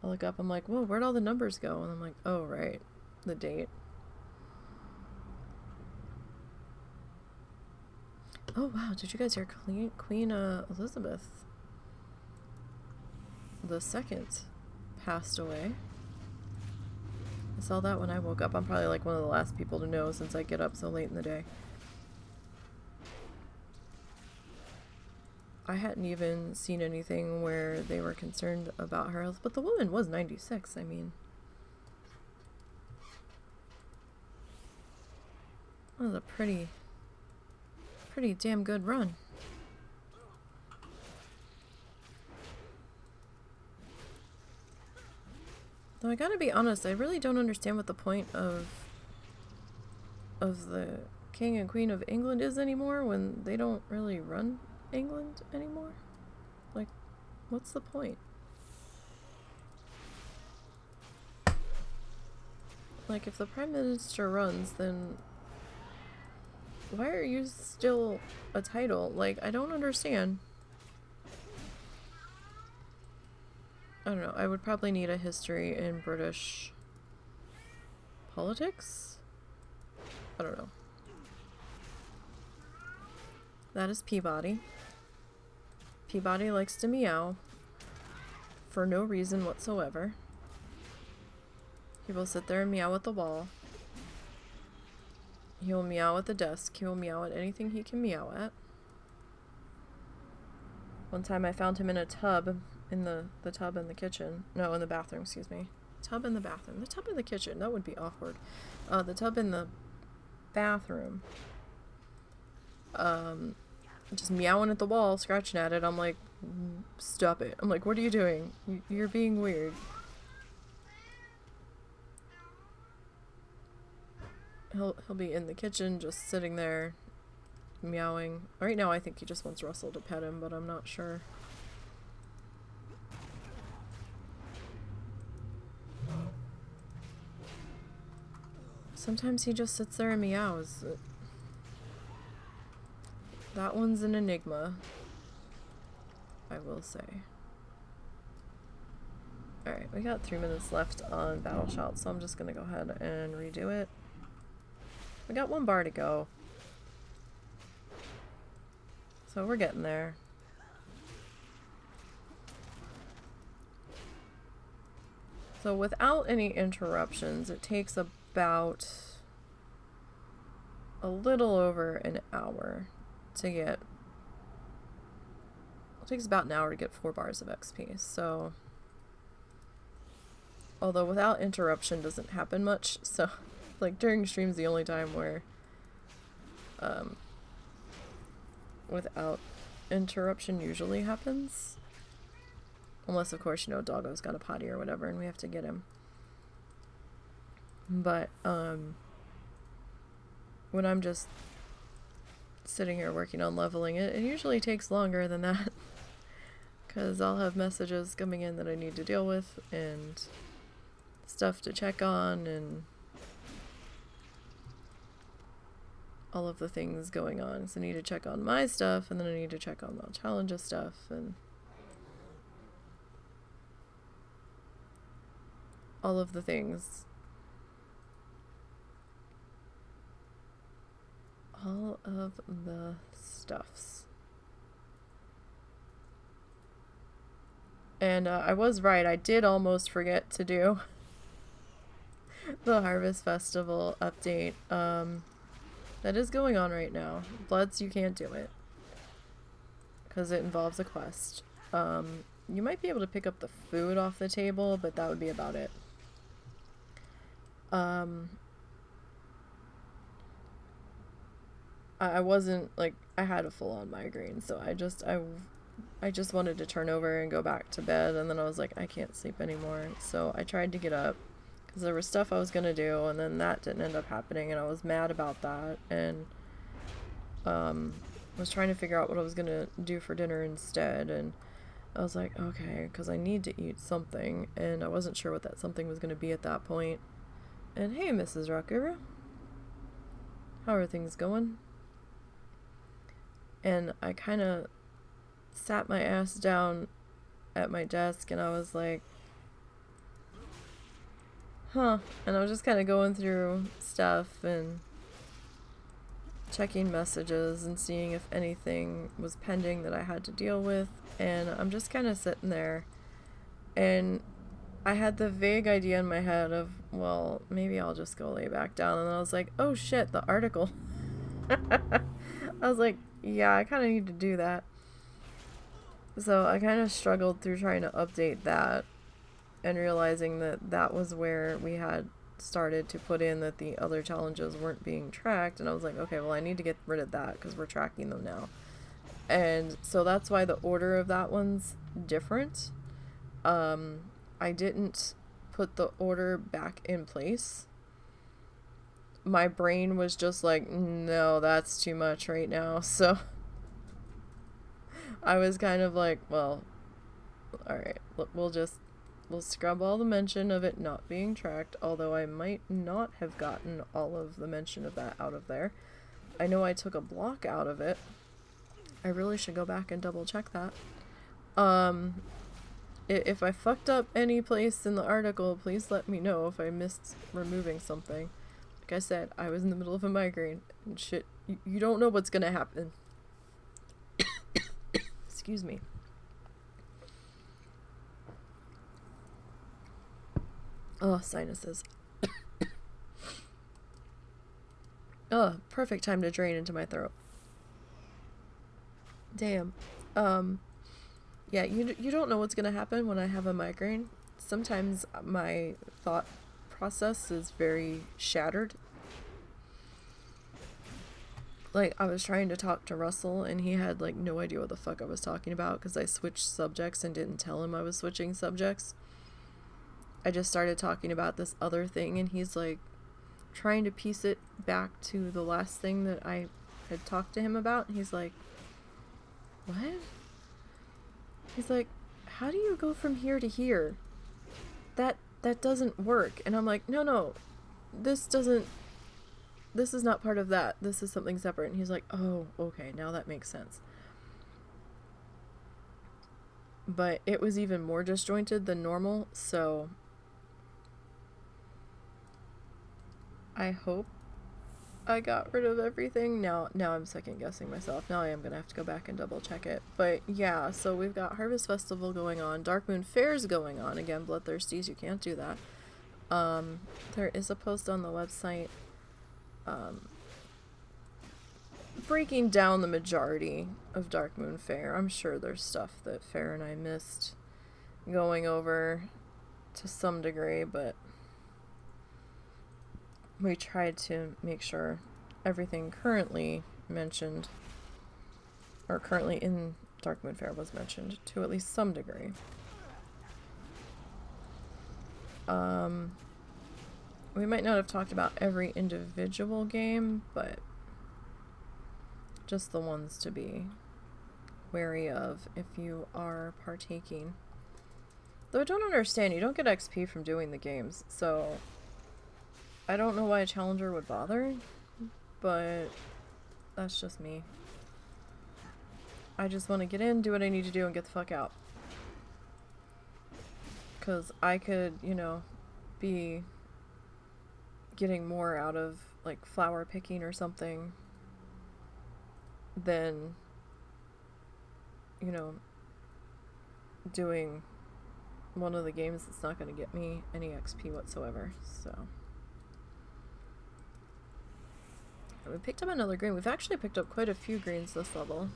I look up, I'm like, whoa, where'd all the numbers go? And I'm like, oh, right, the date. Oh, wow, did you guys hear Queen Elizabeth II passed away? I saw that when I woke up. I'm probably like one of the last people to know since I get up so late in the day. I hadn't even seen anything where they were concerned about her health, but the woman was 96, I mean. That was a pretty damn good run. Though I gotta be honest, I really don't understand what the point of the King and Queen of England is anymore when they don't really run England anymore. Like, what's the point? Like, if the Prime Minister runs, then why are you still a title? Like, I don't understand. I don't know. I would probably need a history in British politics? I don't know. That is Peabody. Peabody likes to meow for no reason whatsoever. He will sit there and meow at the wall. He will meow at the desk. He will meow at anything he can meow at. One time I found him in a tub in the tub in the kitchen. No, in the bathroom, excuse me. Tub in the bathroom. The tub in the kitchen. That would be awkward. The tub in the bathroom. Just meowing at the wall, scratching at it. I'm like, stop it. I'm like, what are you doing? You're being weird. He'll be in the kitchen, just sitting there, meowing. Right now, I think he just wants Russell to pet him, but I'm not sure. Sometimes he just sits there and meows. That one's an enigma, I will say. Alright, we got 3 minutes left on Battle Shout, so I'm just gonna go ahead and redo it. We got 1 bar to go. So we're getting there. So without any interruptions, it takes about a little over an hour to get... It takes about an hour to get 4 bars of XP, so... Although without interruption doesn't happen much, so like during streams the only time where without interruption usually happens. Unless of course, you know, Doggo's got a potty or whatever and we have to get him. But when I'm just sitting here working on leveling it, it usually takes longer than that. Because I'll have messages coming in that I need to deal with and stuff to check on and all of the things going on. So I need to check on my stuff and then I need to check on the challenges stuff and all of the things. All of the stuffs. And I was right, I did almost forget to do the Harvest Festival update. That is going on right now. Bloods, you can't do it. Because it involves a quest. You might be able to pick up the food off the table, but that would be about it. I wasn't, like, I had a full-on migraine, so I just wanted to turn over and go back to bed, and then I was like, I can't sleep anymore. So I tried to get up, because there was stuff I was gonna do, and then that didn't end up happening, and I was mad about that, and was trying to figure out what I was gonna do for dinner instead, and I was like, okay, because I need to eat something, and I wasn't sure what that something was gonna be at that point. And hey, Mrs. Rucker, how are things going? And I kind of sat my ass down at my desk and I was like, huh. And I was just kind of going through stuff and checking messages and seeing if anything was pending that I had to deal with. And I'm just kind of sitting there and I had the vague idea in my head of, well, maybe I'll just go lay back down. And then I was like, oh shit, the article. I was like, yeah, I kind of need to do that. So I kind of struggled through trying to update that and realizing that that was where we had started to put in that the other challenges weren't being tracked. And I was like, okay, well, I need to get rid of that because we're tracking them now. And so that's why the order of that one's different. I didn't put the order back in place. My brain was just like, no, that's too much right now. So I was kind of like, well, alright, we'll scrub all the mention of it not being tracked, although I might not have gotten all of the mention of that out of there. I know I took a block out of it. I really should go back and double check that. If I fucked up any place in the article, please let me know if I missed removing something. Like I said, I was in the middle of a migraine and shit. You don't know what's gonna happen. Excuse me. Oh, sinuses. Oh, perfect time to drain into my throat. Damn. Yeah, you don't know what's gonna happen when I have a migraine. Sometimes my thought process is very shattered. Like, I was trying to talk to Russell and he had like no idea what the fuck I was talking about because I switched subjects and didn't tell him I was switching subjects. I just started talking about this other thing and he's like trying to piece it back to the last thing that I had talked to him about. And he's like, what? He's like, how do you go from here to here? That doesn't work. And I'm like, no, this is not part of that. This is something separate. And he's like, oh, okay, now that makes sense. But it was even more disjointed than normal, so I hope I got rid of everything. Now I'm second guessing myself. Now I am gonna have to go back and double check it. But yeah, so we've got Harvest Festival going on, Dark Moon Fair's going on. Again, Bloodthirsties, you can't do that. There is a post on the website breaking down the majority of Dark Moon Fair. I'm sure there's stuff that Fair and I missed going over. to some degree, but we tried to make sure everything currently mentioned, or currently in Darkmoon Faire, was mentioned to at least some degree. We might not have talked about every individual game, but just the ones to be wary of if you are partaking. Though I don't understand, you don't get XP from doing the games, so I don't know why a challenger would bother, but that's just me. I just want to get in, do what I need to do, and get the fuck out. Because I could, you know, be getting more out of, like, flower picking or something than, you know, doing one of the games that's not going to get me any XP whatsoever, so. And we picked up another green. We've actually picked up quite a few greens this level.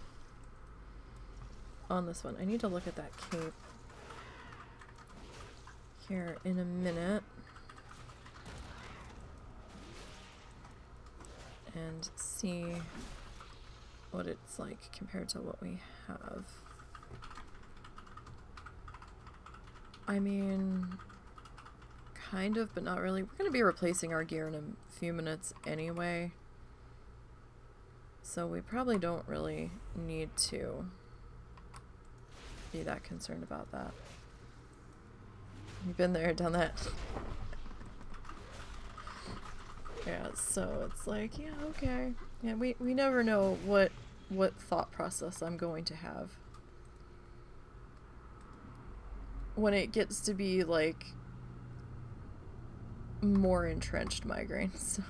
On this one. I need to look at that cape here in a minute. And see what it's like compared to what we have. I mean, kind of, but not really. We're going to be replacing our gear in a few minutes anyway. So we probably don't really need to be that concerned about that. You've been there, done that. Yeah, so it's like, yeah, okay. Yeah, we never know what thought process I'm going to have when it gets to be like more entrenched migraines.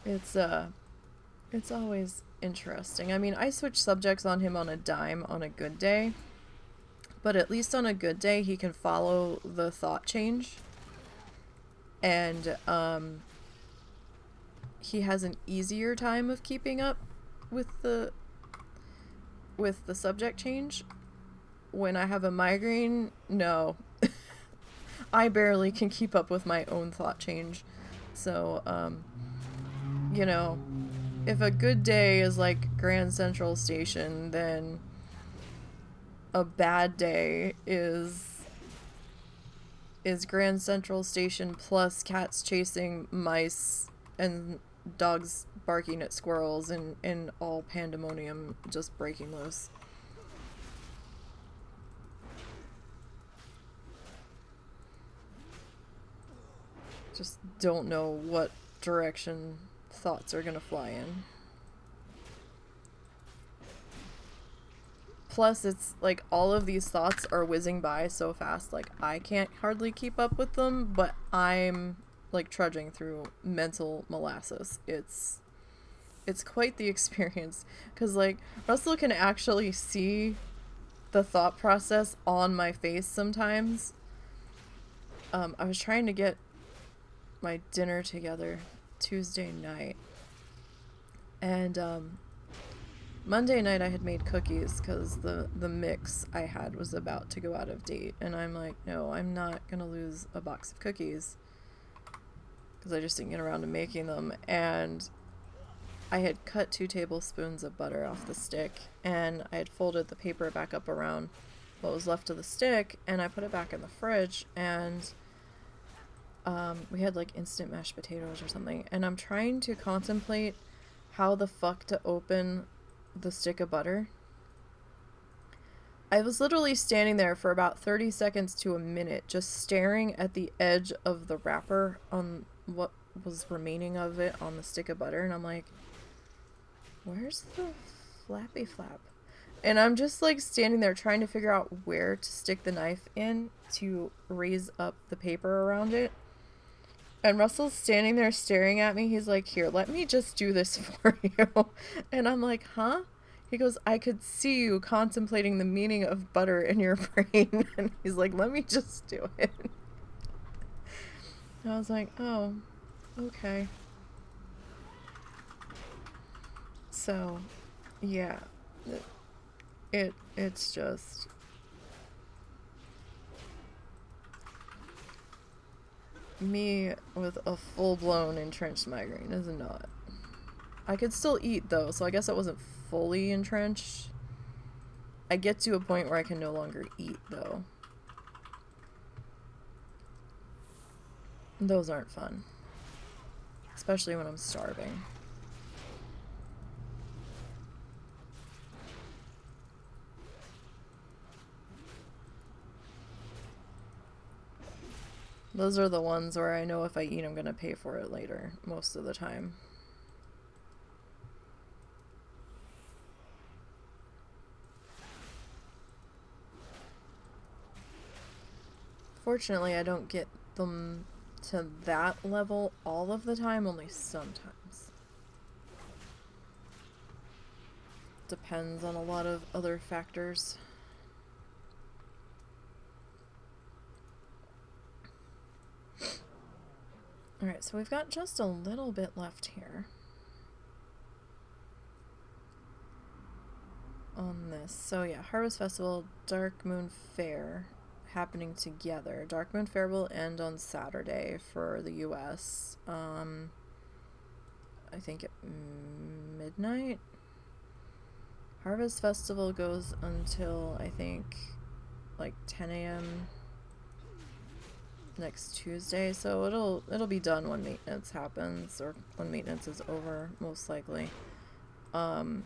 It's always interesting. I mean, I switch subjects on him on a dime on a good day, but at least on a good day he can follow the thought change. And he has an easier time of keeping up with the subject change. When I have a migraine, no. I barely can keep up with my own thought change. So, you know, if a good day is like Grand Central Station, then a bad day is Grand Central Station plus cats chasing mice and dogs barking at squirrels and all pandemonium just breaking loose. Just don't know what direction thoughts are gonna fly in. Plus, it's like all of these thoughts are whizzing by so fast, like I can't hardly keep up with them, but I'm like trudging through mental molasses. It's quite the experience, because like Russell can actually see the thought process on my face sometimes. I was trying to get my dinner together Tuesday night, and Monday night I had made cookies because the mix I had was about to go out of date, and I'm like, no, I'm not gonna lose a box of cookies because I just didn't get around to making them. And I had cut 2 tablespoons of butter off the stick, and I had folded the paper back up around what was left of the stick, and I put it back in the fridge, and we had like instant mashed potatoes or something, and I'm trying to contemplate how the fuck to open the stick of butter. I was literally standing there for about 30 seconds to a minute just staring at the edge of the wrapper on what was remaining of it on the stick of butter, and I'm like, where's the flappy flap? And I'm just like standing there trying to figure out where to stick the knife in to raise up the paper around it. And Russell's standing there staring at me. He's like, here, let me just do this for you. And I'm like, huh? He goes, I could see you contemplating the meaning of butter in your brain. And he's like, let me just do it. And I was like, oh, okay. So, yeah. It's just me with a full-blown entrenched migraine is not. I could still eat, though, so I guess I wasn't fully entrenched. I get to a point where I can no longer eat, though. Those aren't fun. Especially when I'm starving. Those are the ones where I know if I eat, I'm gonna pay for it later, most of the time. Fortunately, I don't get them to that level all of the time, only sometimes. Depends on a lot of other factors. Alright, so we've got just a little bit left here on this. So yeah, Harvest Festival, Dark Moon Fair happening together. Dark Moon Fair will end on Saturday for the US. I think at midnight. Harvest Festival goes until, I think, like 10 a.m. next Tuesday, so it'll be done when maintenance happens, or when maintenance is over, most likely. And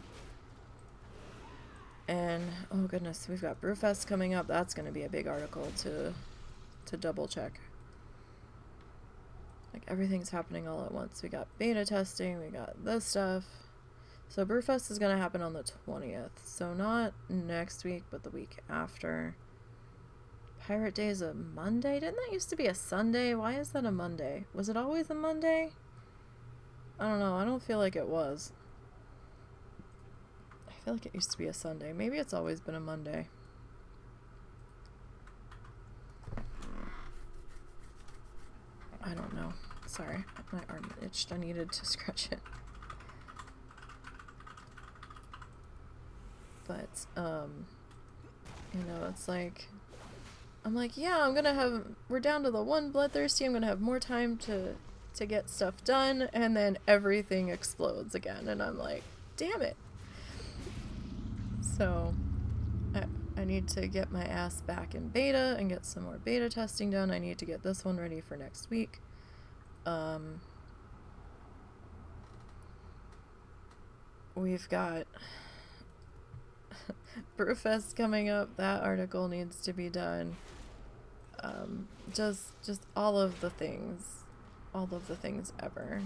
oh goodness, we've got Brewfest coming up. That's going to be a big article to double check. Like, everything's happening all at once. We got beta testing, we got this stuff. So Brewfest is going to happen on the 20th, so not next week, but the week after. Pirate Day is a Monday? Didn't that used to be a Sunday? Why is that a Monday? Was it always a Monday? I don't know. I don't feel like it was. I feel like it used to be a Sunday. Maybe it's always been a Monday. I don't know. Sorry. My arm itched. I needed to scratch it. But, you know, it's like... I'm like, yeah, we're down to the one bloodthirsty, I'm gonna have more time to get stuff done, and then everything explodes again, and I'm like, damn it. So, I need to get my ass back in beta and get some more beta testing done. I need to get this one ready for next week. We've got Brewfest coming up. That article needs to be done. Just all of the things ever.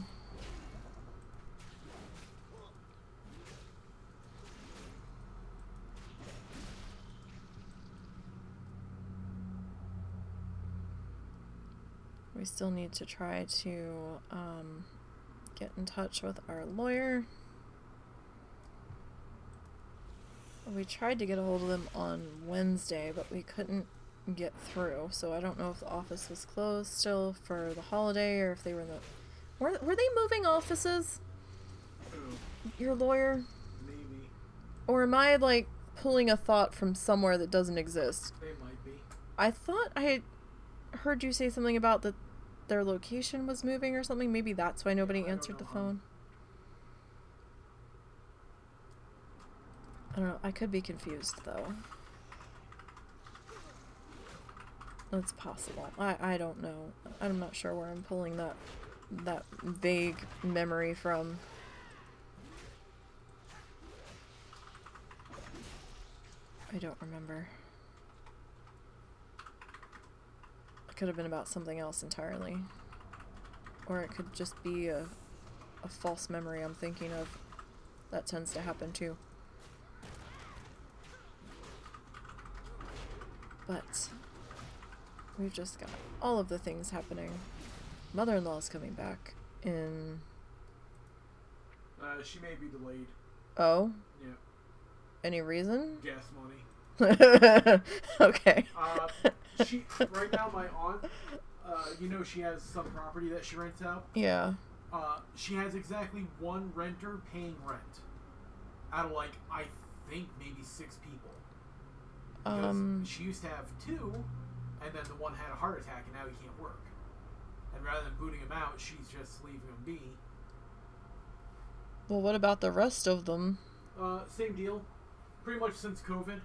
We still need to try to get in touch with our lawyer. We tried to get a hold of them on Wednesday, but we couldn't get through, so I don't know if the office was closed still for the holiday, or if they were in the... Were they moving offices? Your lawyer? Maybe. Or am I, like, pulling a thought from somewhere that doesn't exist? They might be. I thought I had heard you say something about that their location was moving or something. Maybe that's why nobody answered the phone. I don't know. I could be confused, though. It's possible. I don't know. I'm not sure where I'm pulling that vague memory from. I don't remember. It could have been about something else entirely. Or it could just be a false memory I'm thinking of. That tends to happen too. But we've just got all of the things happening. Mother-in-law's coming back in... She may be delayed. Oh? Yeah. Any reason? Gas money. Okay. Right now, my aunt, you know, she has some property that she rents out. Yeah. She has exactly one renter paying rent out of, like, I think maybe 6 people. Because she used to have 2, and then the one had a heart attack, and now he can't work. And rather than booting him out, she's just leaving him be. Well, what about the rest of them? Same deal. Pretty much since COVID.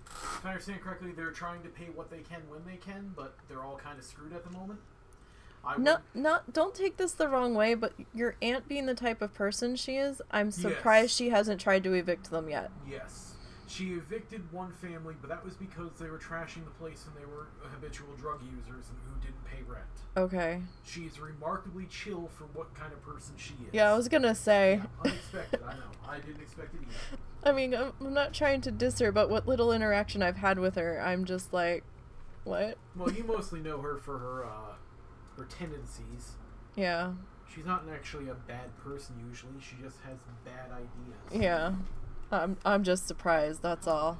If I understand correctly, they're trying to pay what they can when they can, but they're all kind of screwed at the moment. Don't take this the wrong way, but your aunt being the type of person she is, I'm surprised she hasn't tried to evict them yet. Yes. She evicted one family, but that was because they were trashing the place and they were habitual drug users and who didn't pay rent. Okay. She's remarkably chill for what kind of person she is. Yeah, I was gonna say. Yeah, unexpected, I know. I didn't expect it either. I mean, I'm not trying to diss her, but what little interaction I've had with her, I'm just like, what? Well, you mostly know her for her tendencies. Yeah. She's not actually a bad person usually. She just has bad ideas. Yeah. I'm just surprised, that's all.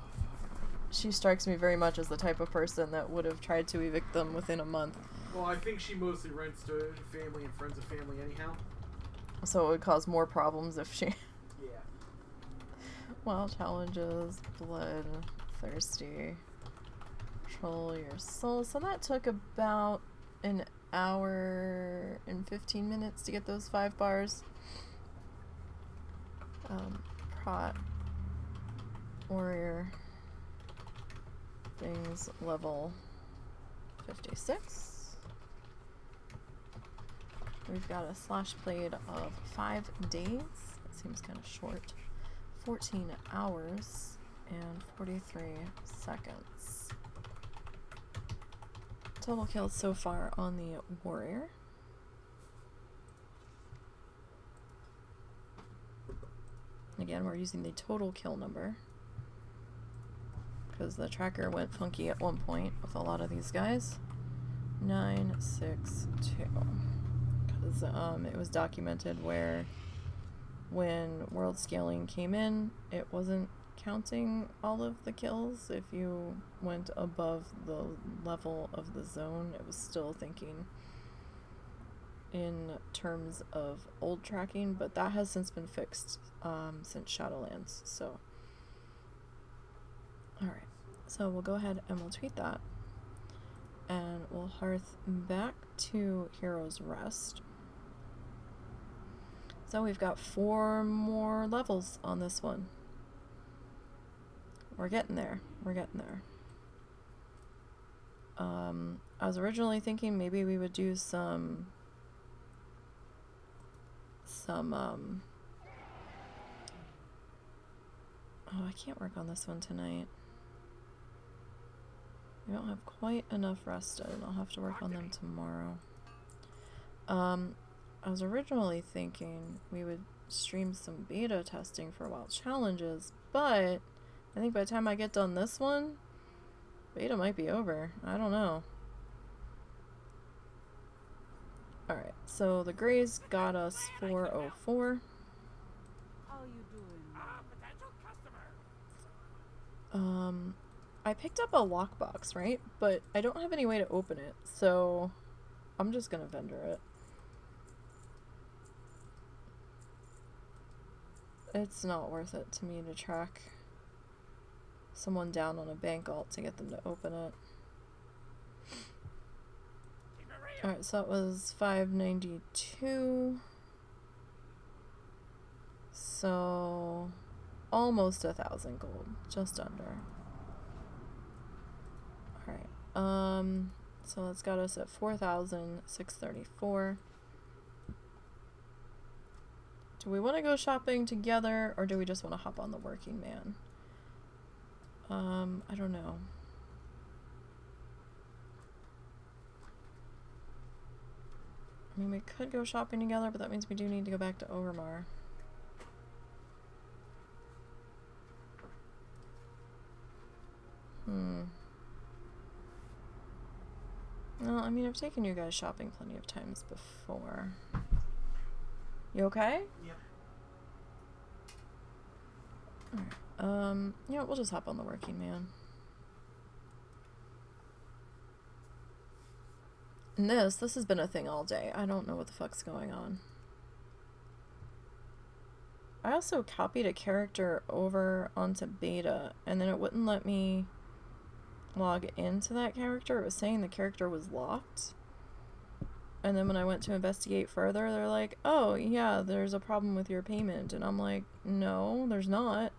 She strikes me very much as the type of person that would have tried to evict them within a month. Well, I think she mostly rents to family and friends of family anyhow. So it would cause more problems if she... Yeah. Well, challenges, blood, thirsty, control your soul. So that took about an hour and 15 minutes to get those 5 bars. Prot. Warrior. Things level 56. We've got a slash blade of 5 days. That seems kind of short. 14 hours and 43 seconds. Total kills so far on the warrior. Again, we're using the total kill number because the tracker went funky at one point with a lot of these guys. 962. Because it was documented where when world scaling came in, it wasn't counting all of the kills. If you went above the level of the zone, it was still thinking in terms of old tracking, but that has since been fixed since Shadowlands. So alright, so we'll go ahead and we'll tweet that and we'll hearth back to Hero's Rest. So we've got 4 more levels on this one. We're getting there. We're getting there. I was originally thinking maybe we would do some oh, I can't work on this one tonight. We don't have quite enough rested. I'll have to work on them tomorrow. I was originally thinking we would stream some beta testing for WoW challenges, but I think by the time I get done this one, beta might be over. I don't know. Alright, so the Greys got us 404. How you doing? Potential customer. I picked up a lockbox, right? But I don't have any way to open it, so I'm just gonna vendor it. It's not worth it to me to track someone down on a bank alt to get them to open it. Alright, so that was 592. So almost 1,000 gold, just under. Alright, so that's got us at 4,634. Do we want to go shopping together, or do we just want to hop on the working man? I don't know. I mean, we could go shopping together, but that means we do need to go back to Oromar. Well, I mean, I've taken you guys shopping plenty of times before. You okay? Yep. Alright. Yeah, we'll just hop on the working man. And this has been a thing all day. I don't know what the fuck's going on. I also copied a character over onto beta, and then it wouldn't let me log into that character, it was saying the character was locked. And then when I went to investigate further, they're like, oh, yeah, there's a problem with your payment. And I'm like, no, there's not.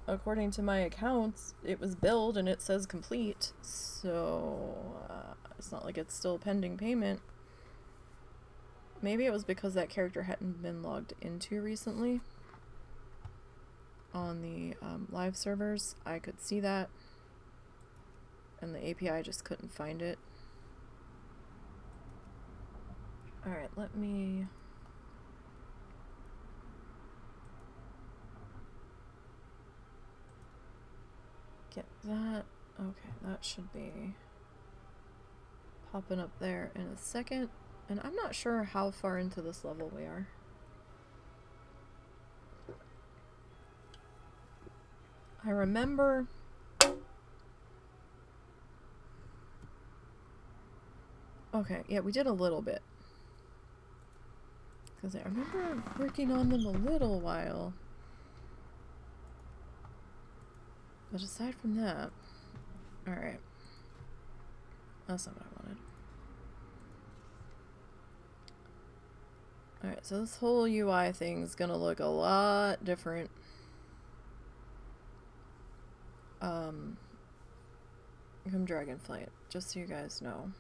According to my accounts, it was billed and it says complete. So, it's not like it's still pending payment. Maybe it was because that character hadn't been logged into recently. On the live servers, I could see that. And the API just couldn't find it. Alright, let me... get that. Okay, that should be popping up there in a second. And I'm not sure how far into this level we are. I remember... Okay, yeah, we did a little bit. Because I remember working on them a little while. But aside from that... Alright. That's not what I wanted. Alright, so this whole UI thing's gonna look a lot different. From Dragonflight, just so you guys know.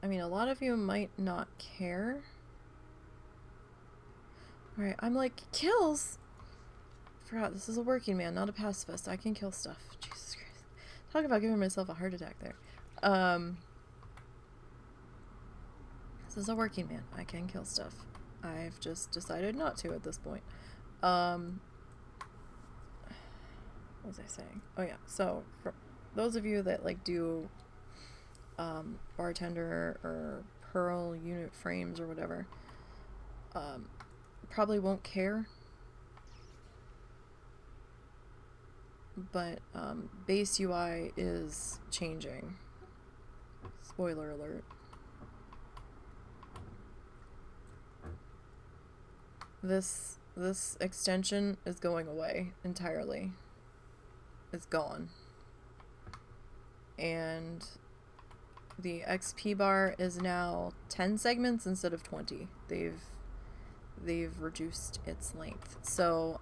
I mean, a lot of you might not care. Alright, I'm like, kills! Forgot, this is a working man, not a pacifist. I can kill stuff. Jesus Christ. Talk about giving myself a heart attack there. This is a working man. I can kill stuff. I've just decided not to at this point. What was I saying? Oh yeah, so for those of you that like do bartender or pearl unit frames or whatever, probably won't care. But base UI is changing. Spoiler alert. This extension is going away entirely. It's gone. And the XP bar is now 10 segments instead of 20. They've reduced its length. So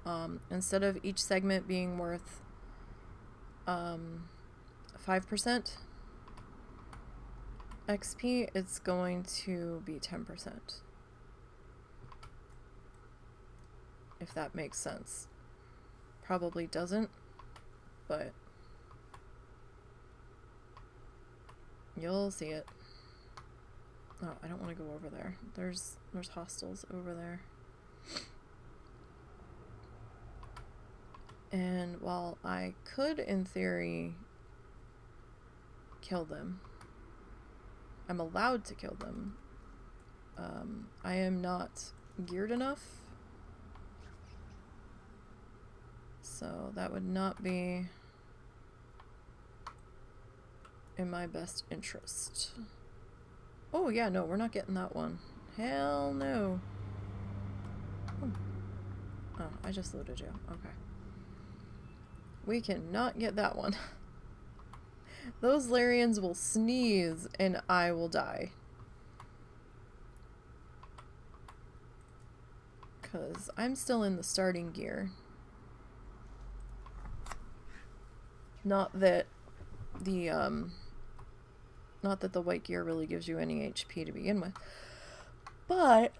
instead of each segment being worth 5% XP, it's going to be 10%. If that makes sense. Probably doesn't, but you'll see it. Oh, I don't want to go over there. There's hostiles over there. And while I could, in theory, kill them, I'm allowed to kill them. I am not geared enough. So that would not be in my best interest. Oh yeah, no, we're not getting that one. Hell no. Oh, I just looted you. Okay. We cannot get that one. Those Larians will sneeze and I will die. 'Cause I'm still in the starting gear. Not that the white gear really gives you any HP to begin with. But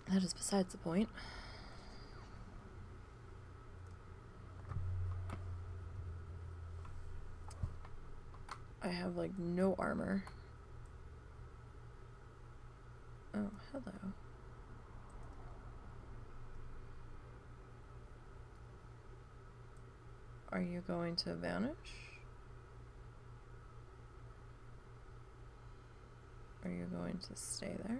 that is besides the point. I have like no armor. Oh, hello. Are you going to vanish? Are you going to stay there?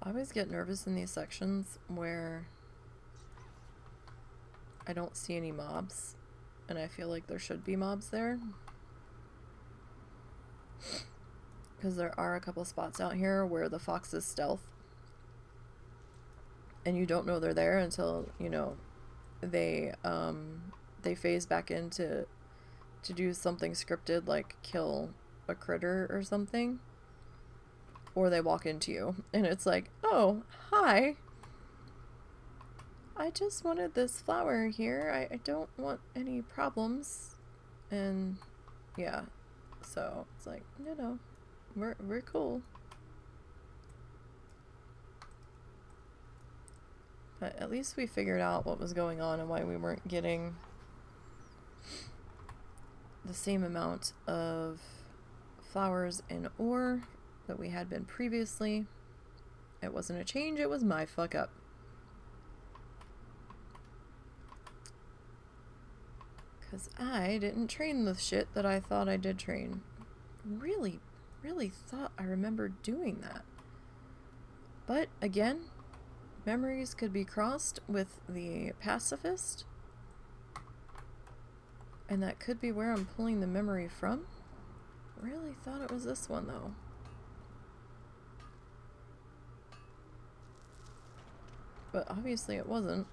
I always get nervous in these sections where I don't see any mobs, and I feel like there should be mobs there. because there are a couple spots out here where the foxes stealth. And you don't know they're there until, you know, they phase back in to do something scripted, like kill a critter or something. Or they walk into you. And it's like, oh, hi. I just wanted this flower here. I don't want any problems. And yeah. So it's like, no. We're cool. But at least we figured out what was going on and why we weren't getting the same amount of flowers and ore that we had been previously. It wasn't a change, it was my fuck up. Because I didn't train the shit that I thought I did train. Really thought I remembered doing that. But again, memories could be crossed with the pacifist. And that could be where I'm pulling the memory from. Really thought it was this one though. But obviously it wasn't.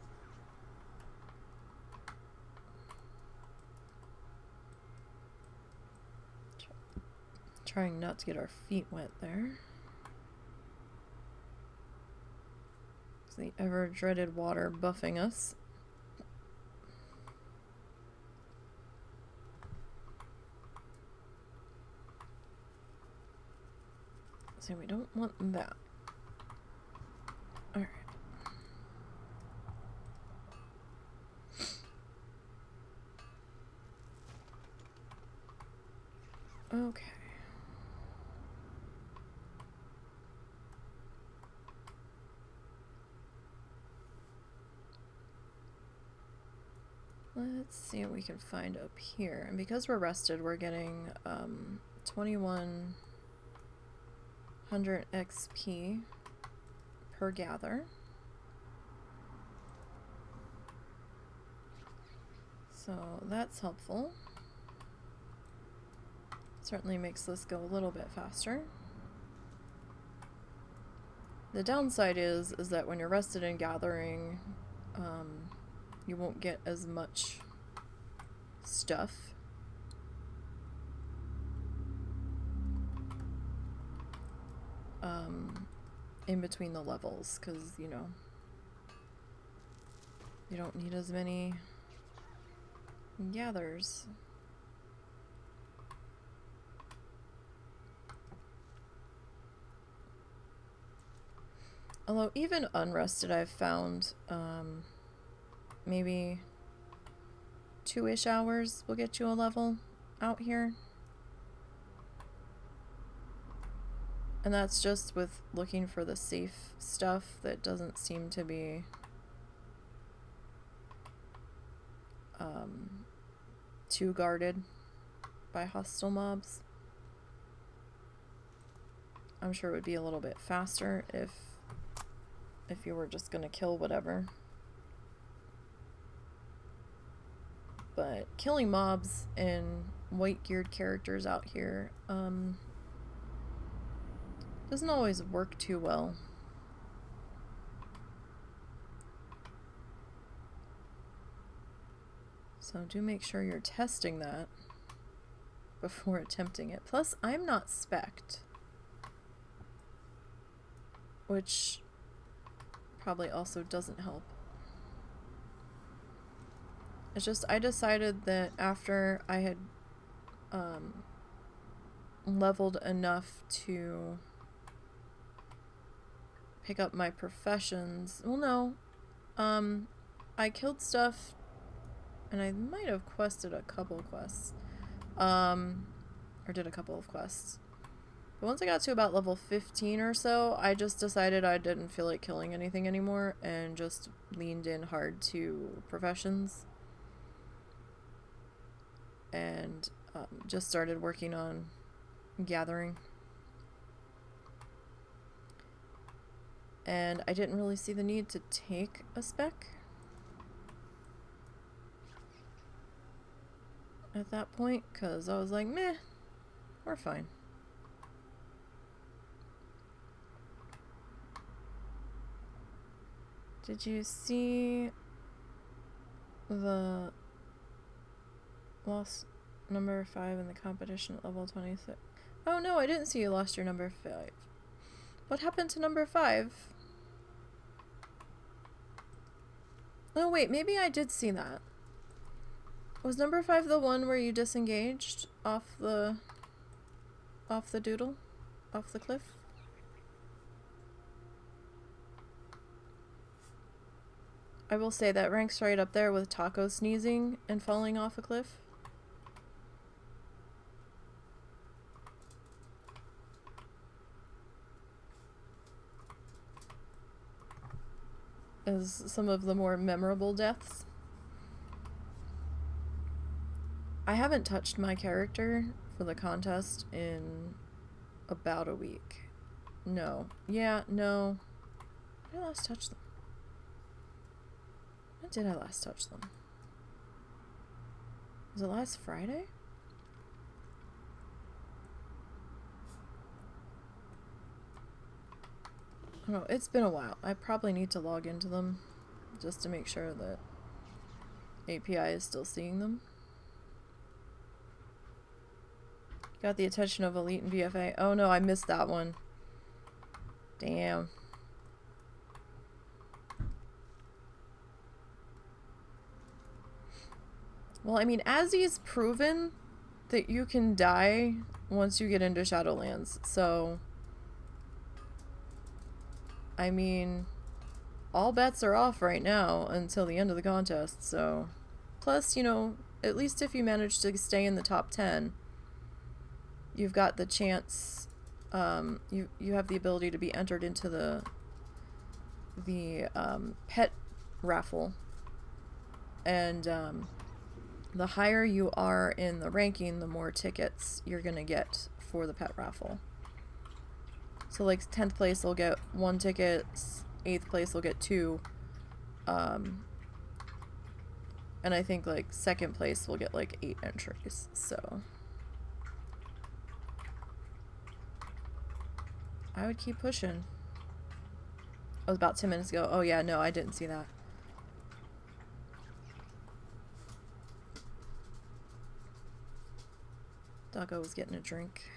Trying not to get our feet wet there. It's the ever dreaded water buffing us. So we don't want that. Alright. Okay. Let's see what we can find up here. And because we're rested, we're getting 2100 XP per gather. So that's helpful. Certainly makes this go a little bit faster. The downside is that when you're rested and gathering, you won't get as much stuff. In between the levels, because, you know, you don't need as many gathers. Although even unrested, I've found maybe 2-ish hours will get you a level out here. And that's just with looking for the safe stuff that doesn't seem to be too guarded by hostile mobs. I'm sure it would be a little bit faster if you were just gonna kill whatever. But killing mobs and white geared characters out here doesn't always work too well. So do make sure you're testing that before attempting it. Plus, I'm not spec'd, which probably also doesn't help. It's just I decided that after I had leveled enough to pick up my professions. Well, no. I killed stuff, and I might have quested a couple quests. Or did a couple of quests. But once I got to about level 15 or so, I just decided I didn't feel like killing anything anymore and just leaned in hard to professions. And just started working on gathering. And I didn't really see the need to take a spec at that point, because I was like, meh, we're fine. Did you see the lost number 5 in the competition at level 26? Oh no, I didn't see you lost your number 5. What happened to number 5? Oh wait, maybe I did see that. Was number 5 the one where you disengaged off the doodle? Off the cliff? I will say that ranks right up there with Taco sneezing and falling off a cliff. As some of the more memorable deaths. I haven't touched my character for the contest in about a week. No. Yeah, no. When did I last touch them? When did I last touch them? Was it last Friday? I don't know, it's been a while. I probably need to log into them just to make sure that API is still seeing them. Got the attention of Elite and BFA. Oh no, I missed that one. Damn. Well, I mean, Azzy's proven that you can die once you get into Shadowlands, so... I mean, all bets are off right now until the end of the contest, so... Plus, you know, at least if you manage to stay in the top 10, you've got the chance, you have the ability to be entered into the pet raffle. And, the higher you are in the ranking, the more tickets you're gonna get for the pet raffle. So like 10th place will get 1 ticket, 8th place will get 2, and I think like 2nd place will get like 8 entries, so I would keep pushing. It was about 10 minutes ago. Oh yeah, no, I didn't see that. Doggo was getting a drink.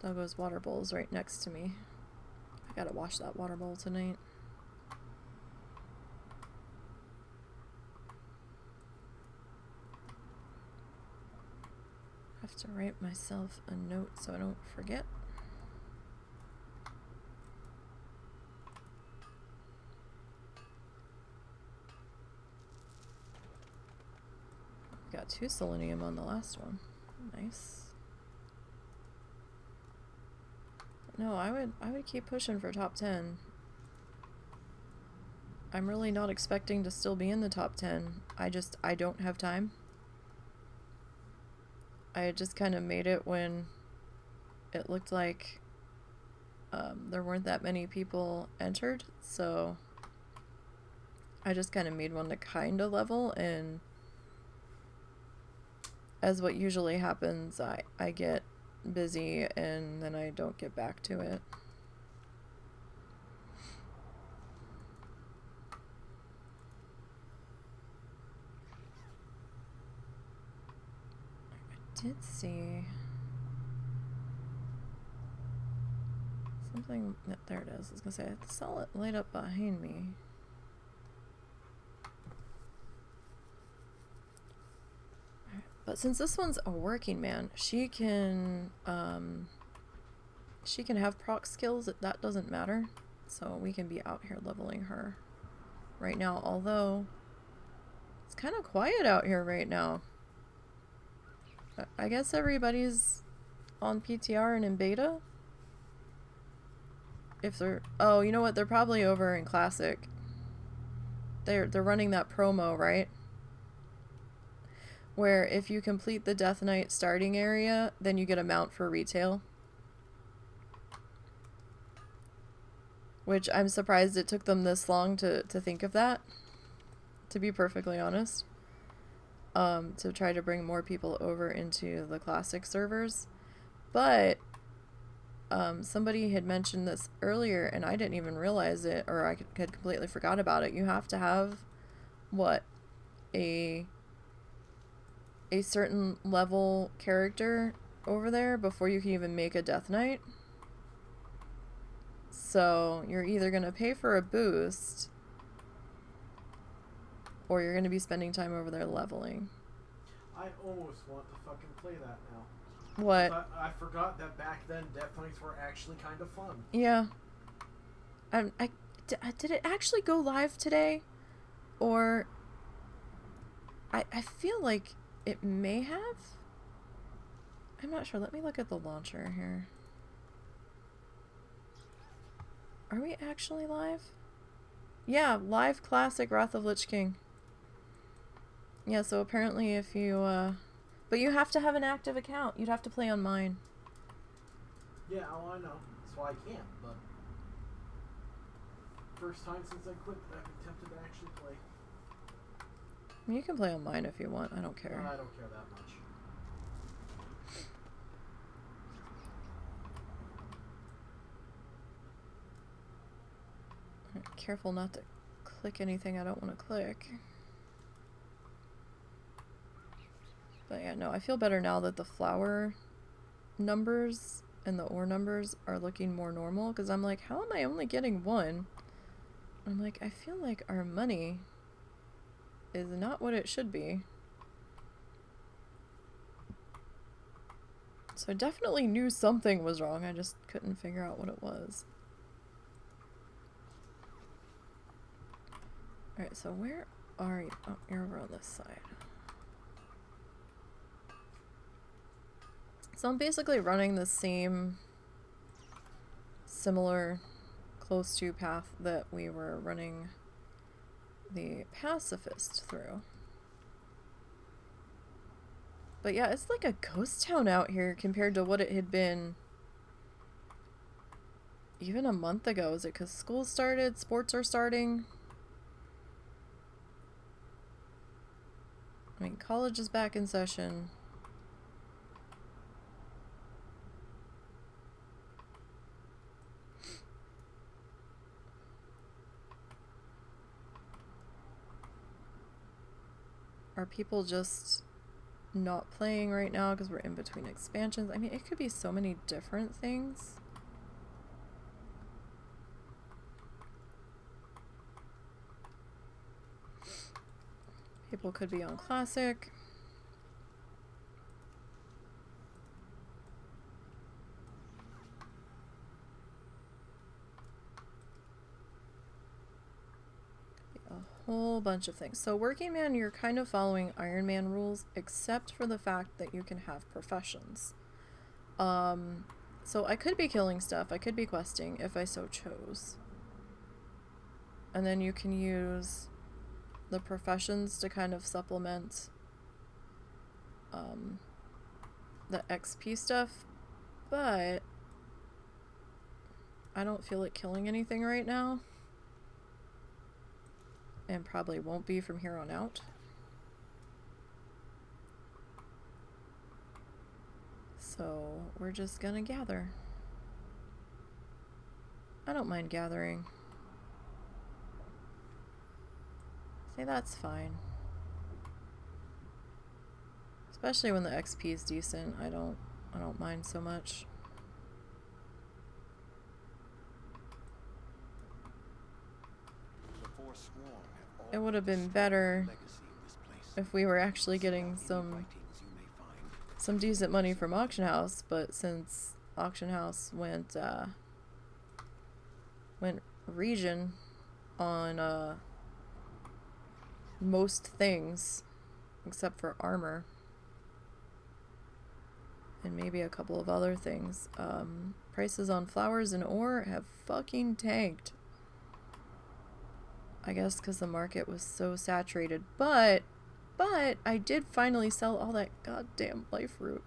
Doggo's water bowl is right next to me. I gotta wash that water bowl tonight. I have to write myself a note so I don't forget. Got 2 selenium on the last one. Nice. No, I would keep pushing for top 10. I'm really not expecting to still be in the top 10. I don't have time. I just kind of made it when it looked like there weren't that many people entered, so I just kind of made one to kind of level, and as what usually happens, I get busy and then I don't get back to it. I did see something. There it is. I was gonna say I saw it light up behind me. But since this one's a working man, she can have proc skills. That doesn't matter. So we can be out here leveling her right now. Although it's kind of quiet out here right now. I guess everybody's on PTR and in beta. If they're, oh, you know what? They're probably over in Classic. They're running that promo, right? Where if you complete the Death Knight starting area, then you get a mount for retail. Which I'm surprised it took them this long to think of that, to be perfectly honest. To try to bring more people over into the Classic servers. But somebody had mentioned this earlier and I didn't even realize it, or I had completely forgot about it. You have to have, what, a certain level character over there before you can even make a Death Knight. So you're either going to pay for a boost or you're going to be spending time over there leveling. I almost want to fucking play that now. What? I forgot that back then Death Knights were actually kind of fun. Yeah. Did it actually go live today? Or I feel like it may have. I'm not sure. Let me look at the launcher here. Are we actually live? Yeah, live classic Wrath of Lich King. Yeah, so apparently if you, but you have to have an active account. You'd have to play on mine. Yeah, oh, I know. That's why I can't, but first time since I quit that I've attempted to actually play. You can play on mine if you want. I don't care. I don't care that much. Careful not to click anything I don't want to click. But yeah, no, I feel better now that the flower numbers and the ore numbers are looking more normal, because I'm like, how am I only getting one? I'm like, I feel like our money is not what it should be. So I definitely knew something was wrong, I just couldn't figure out what it was. Alright, so where are you? Oh, you're over on this side. So I'm basically running the same similar close to path that we were running the pacifist through. But yeah, it's like a ghost town out here compared to what it had been even a month ago. Is it because school started? Sports are starting? I mean, college is back in session. Are people just not playing right now because we're in between expansions? I mean, it could be so many different things. People could be on Classic. Whole bunch of things. So Working Man, you're kind of following Iron Man rules, except for the fact that you can have professions. So I could be killing stuff, I could be questing if I so chose. And then you can use the professions to kind of supplement the XP stuff, but I don't feel like killing anything right now. And probably won't be from here on out. So we're just gonna gather. I don't mind gathering. Say that's fine. Especially when the XP is decent, I don't mind so much. It would have been better if we were actually getting some decent money from Auction House, but since Auction House went region on most things except for armor and maybe a couple of other things, prices on flowers and ore have fucking tanked. I guess because the market was so saturated, but I did finally sell all that goddamn life root.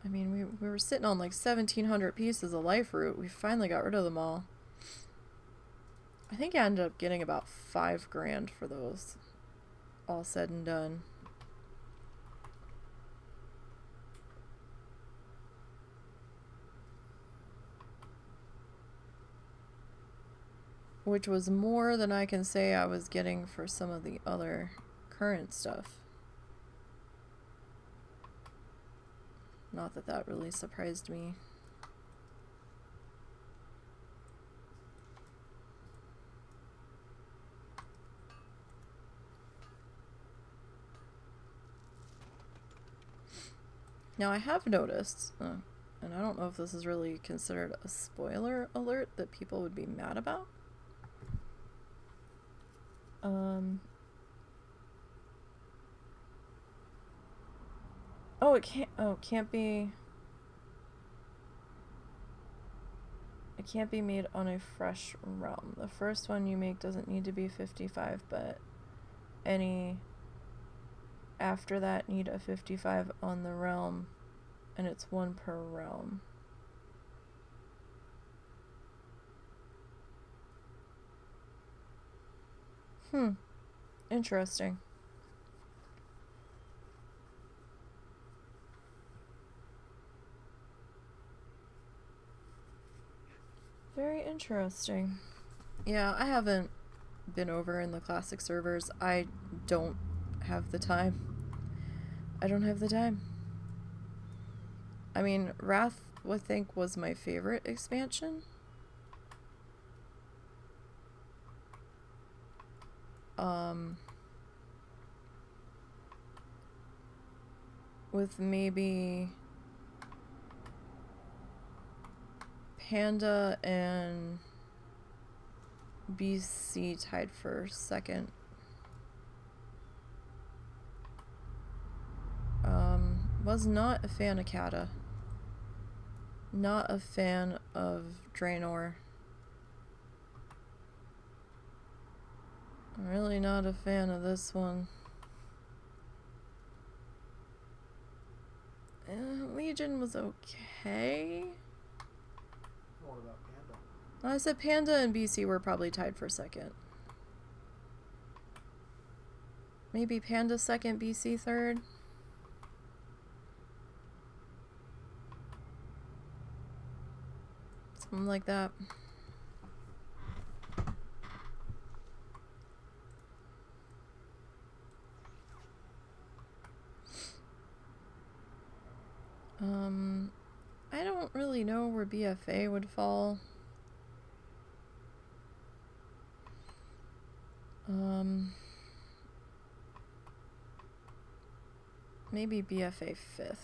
I mean, we were sitting on like 1,700 pieces of life root. We finally got rid of them all. I think I ended up getting about $5 grand for those, all said and done. which was more than I can say I was getting for some of the other current stuff. Not that that really surprised me. Now I have noticed, and I don't know if this is really considered a spoiler alert that people would be mad about. Oh, it can't. Oh, it can't be. It can't be made on a fresh realm. The first one you make doesn't need to be 55, but any after that need a 55 on the realm, and it's 1 per realm. Interesting. Very interesting. Yeah, I haven't been over in the classic servers. I don't have the time. I don't have the time. I mean, Wrath, I think, was my favorite expansion. With maybe Panda and BC tied for second. Was not a fan of Kata. Not a fan of Draenor. I'm really not a fan of this one. Legion was okay. What about Panda? I said Panda and BC were probably tied for second. Maybe Panda second, BC third. Something like that. I don't really know where BFA would fall. Maybe BFA 5th.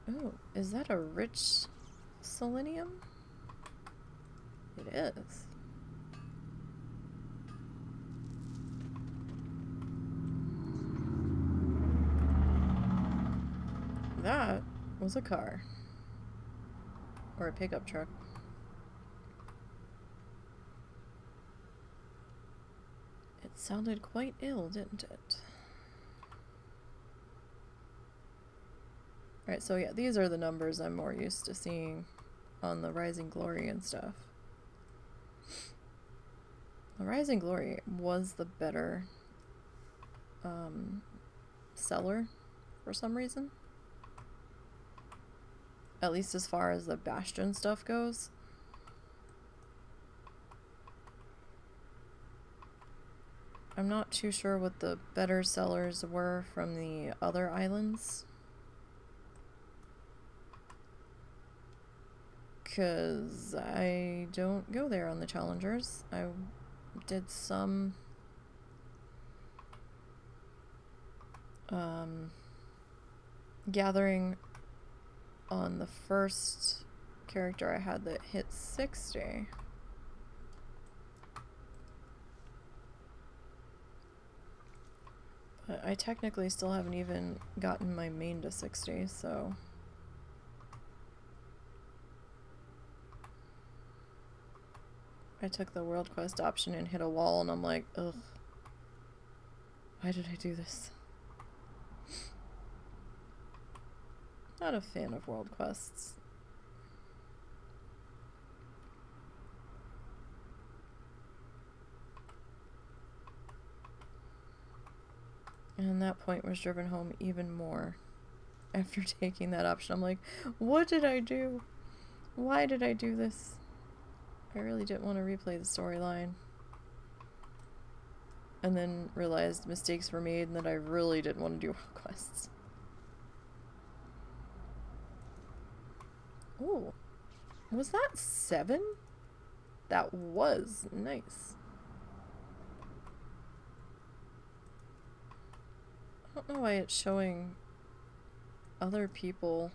Oh, is that a rich selenium? It is. That was a car. Or a pickup truck. It sounded quite ill, didn't it? Alright, so yeah, these are the numbers I'm more used to seeing on the Rising Glory and stuff. The Rising Glory was the better seller for some reason. At least as far as the Bastion stuff goes. I'm not too sure what the better sellers were from the other islands. Because I don't go there on the challengers. I did some gathering on the first character I had that hit 60. But I technically still haven't even gotten my main to 60, so... I took the World Quest option and hit a wall, and I'm like, ugh. Why did I do this? Not a fan of World Quests. And that point was driven home even more after taking that option. I'm like, what did I do? Why did I do this? I really didn't want to replay the storyline. And then realized mistakes were made and that I really didn't want to do quests. Oh, was that 7? That was nice. I don't know why it's showing other people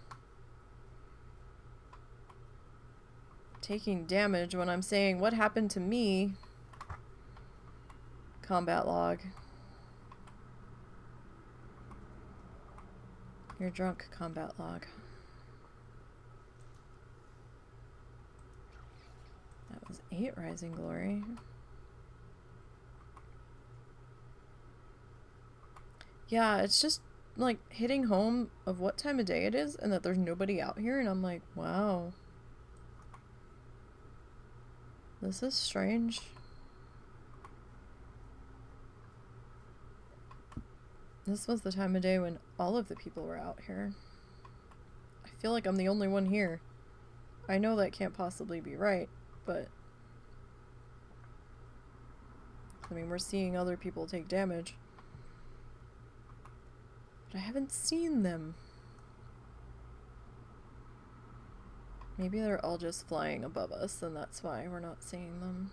taking damage when I'm saying what happened to me. Combat log. You're drunk, combat log. That was 8 Rising Glory. Yeah, it's just like hitting home of what time of day it is and that there's nobody out here, and I'm like, wow. This is strange. This was the time of day when all of the people were out here. I feel like I'm the only one here. I know that can't possibly be right, but I mean, we're seeing other people take damage. But I haven't seen them. Maybe they're all just flying above us, and that's why we're not seeing them.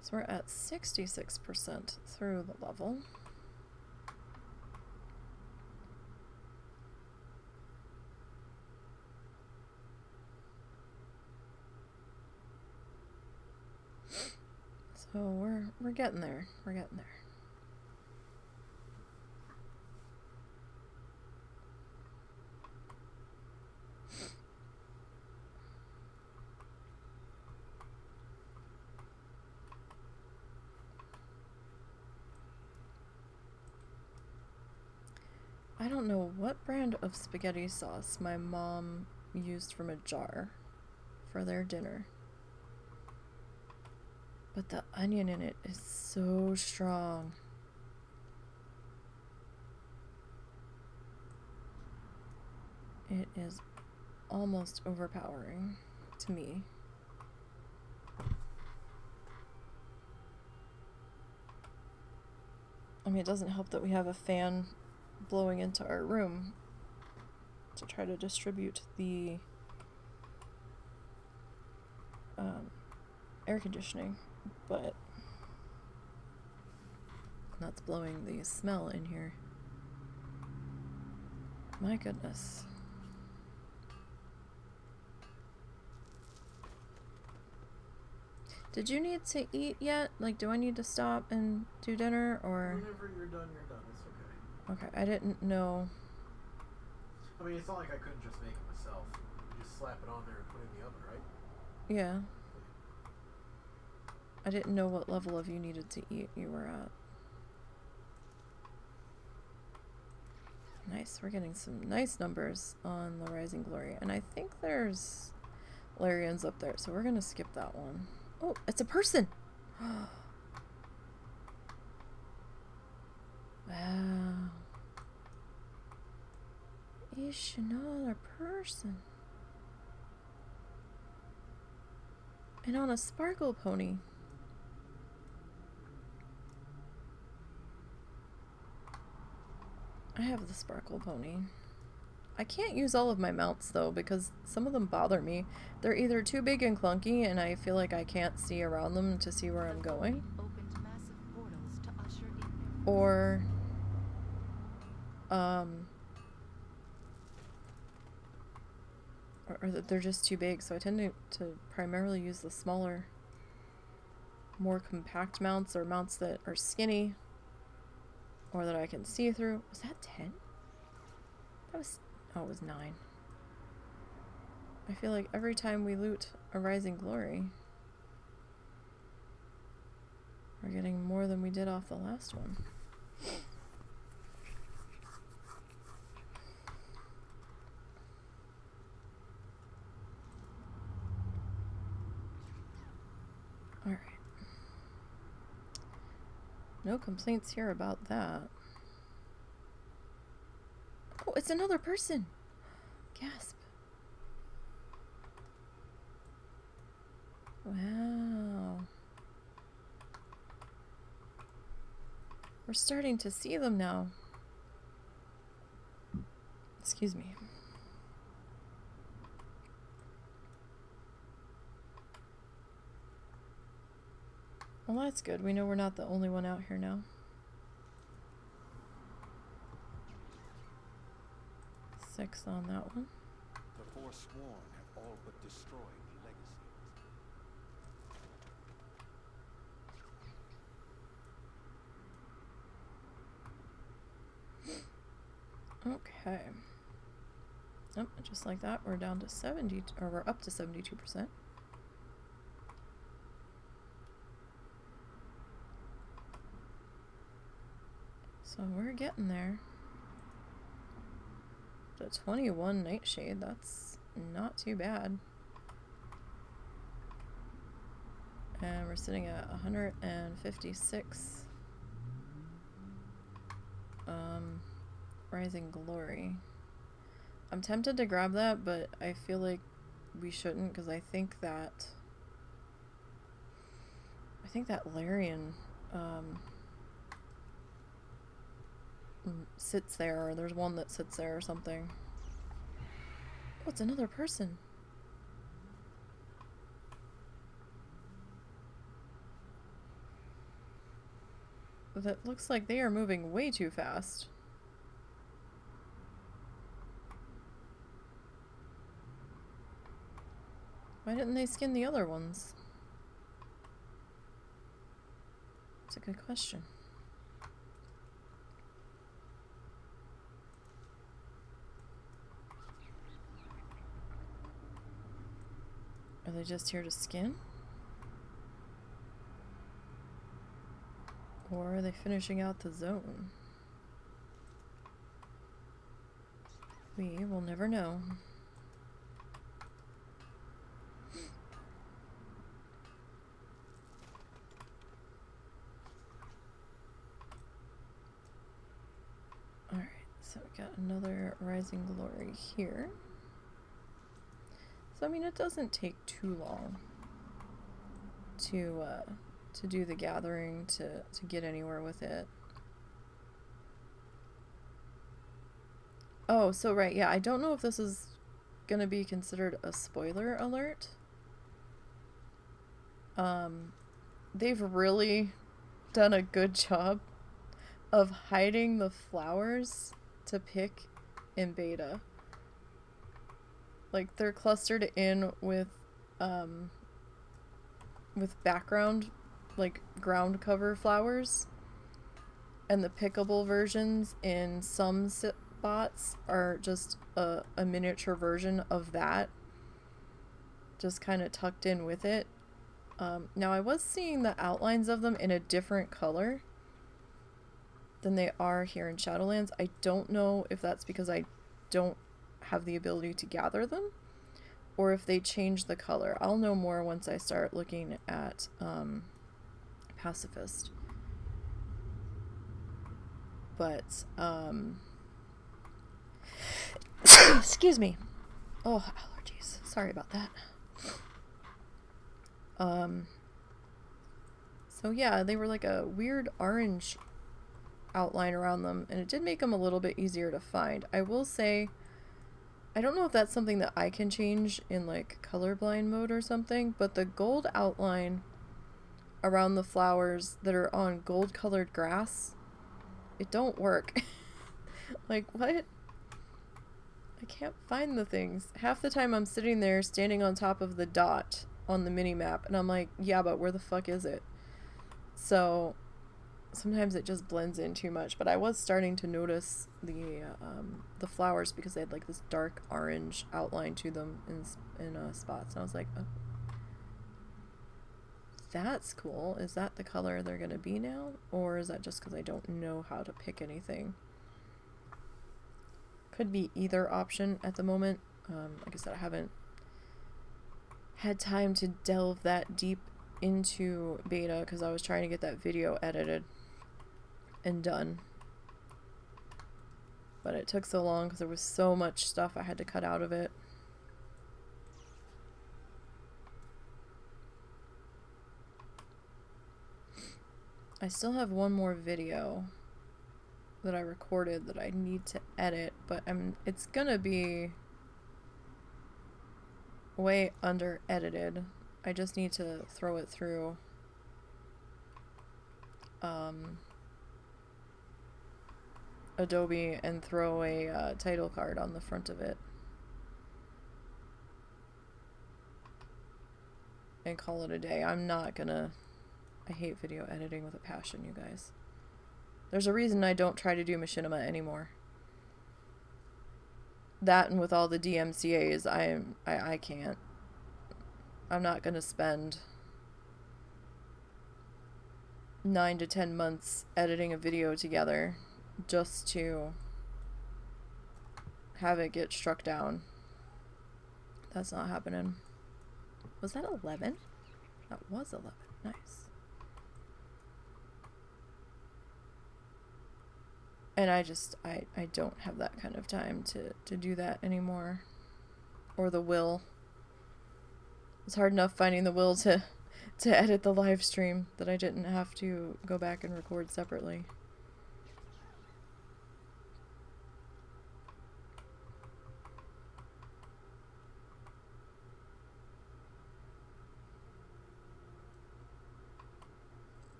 So we're at 66% through the level. So we're getting there. We're getting there. I don't know what brand of spaghetti sauce my mom used from a jar for their dinner. But the onion in it is so strong. It is almost overpowering to me. I mean, it doesn't help that we have a fan blowing into our room to try to distribute the air conditioning, but that's blowing the smell in here. My goodness. Did you need to eat yet? Like, do I need to stop and do dinner, or? Whenever you're done, it's okay. Okay, I didn't know. I mean, it's not like I couldn't just make it myself. You just slap it on there and put it in the oven, right? Yeah. I didn't know what level of you needed to eat you were at. Nice, we're getting some nice numbers on the Rising Glory. And I think there's Larians up there, so we're gonna skip that one. Oh, it's a person! Wow. It's another person. And on a sparkle pony. I have the sparkle pony. I can't use all of my mounts though because some of them bother me. They're either too big and clunky and I feel like I can't see around them to see where I'm going. Or or that they're just too big, so I tend to primarily use the smaller, more compact mounts, or mounts that are skinny or that I can see through. Was that 10? That was, oh, it was 9. I feel like every time we loot a Rising Glory, we're getting more than we did off the last one. Alright. No complaints here about that. Oh, it's another person! Gasp. Wow. We're starting to see them now. Excuse me. Well, that's good. We know we're not the only one out here now. 6 on that one. The Forsworn have all but destroyed the legacies. Okay. Oh, just like that, we're down to 70, or we're up to 72%. So we're getting there. The 21 Nightshade, that's not too bad. And we're sitting at 156. Rising Glory. I'm tempted to grab that, but I feel like we shouldn't, because I think that Larian sits there, or there's one that sits there or something. Oh, it's another person. That looks like they are moving way too fast. Why didn't they skin the other ones? That's a good question. Are they just here to skin? Or are they finishing out the zone? We will never know. Alright, so we got another Rising Glory here. So I mean, it doesn't take too long to do the gathering, to get anywhere with it. Oh, so right, yeah, I don't know if this is gonna be considered a spoiler alert. They've really done a good job of hiding the flowers to pick in beta. Like, they're clustered in with background, like, ground cover flowers. And the pickable versions in some spots are just a miniature version of that. Just kind of tucked in with it. Now, I was seeing the outlines of them in a different color than they are here in Shadowlands. I don't know if that's because I don't have the ability to gather them, or if they change the color. I'll know more once I start looking at Pacifist. But excuse me. Oh, allergies. Sorry about that. So yeah, they were like a weird orange outline around them, and it did make them a little bit easier to find. I will say, I don't know if that's something that I can change in like colorblind mode or something, but the gold outline around the flowers that are on gold colored grass, it don't work. Like, what? I can't find the things. Half the time I'm sitting there standing on top of the dot on the mini-map, and I'm like, yeah, but where the fuck is it? So sometimes it just blends in too much, but I was starting to notice the flowers because they had like this dark orange outline to them in spots, and I was like, oh, that's cool. Is that the color they're gonna be now, or is that just because I don't know how to pick anything? Could be either option at the moment. Like I said, I haven't had time to delve that deep into beta because I was trying to get that video edited and done. But it took so long because there was so much stuff I had to cut out of it. I still have one more video that I recorded that I need to edit, but it's gonna be way under edited. I just need to throw it through Adobe and throw a title card on the front of it and call it a day. I'm not gonna... I hate video editing with a passion, you guys. There's a reason I don't try to do machinima anymore. That, and with all the DMCAs, I can't. I'm not gonna spend 9 to 10 months editing a video together just to have it get struck down. That's not happening. Was that 11? That was 11. Nice. And I don't have that kind of time to do that anymore. Or the will. It's hard enough finding the will to edit the live stream that I didn't have to go back and record separately.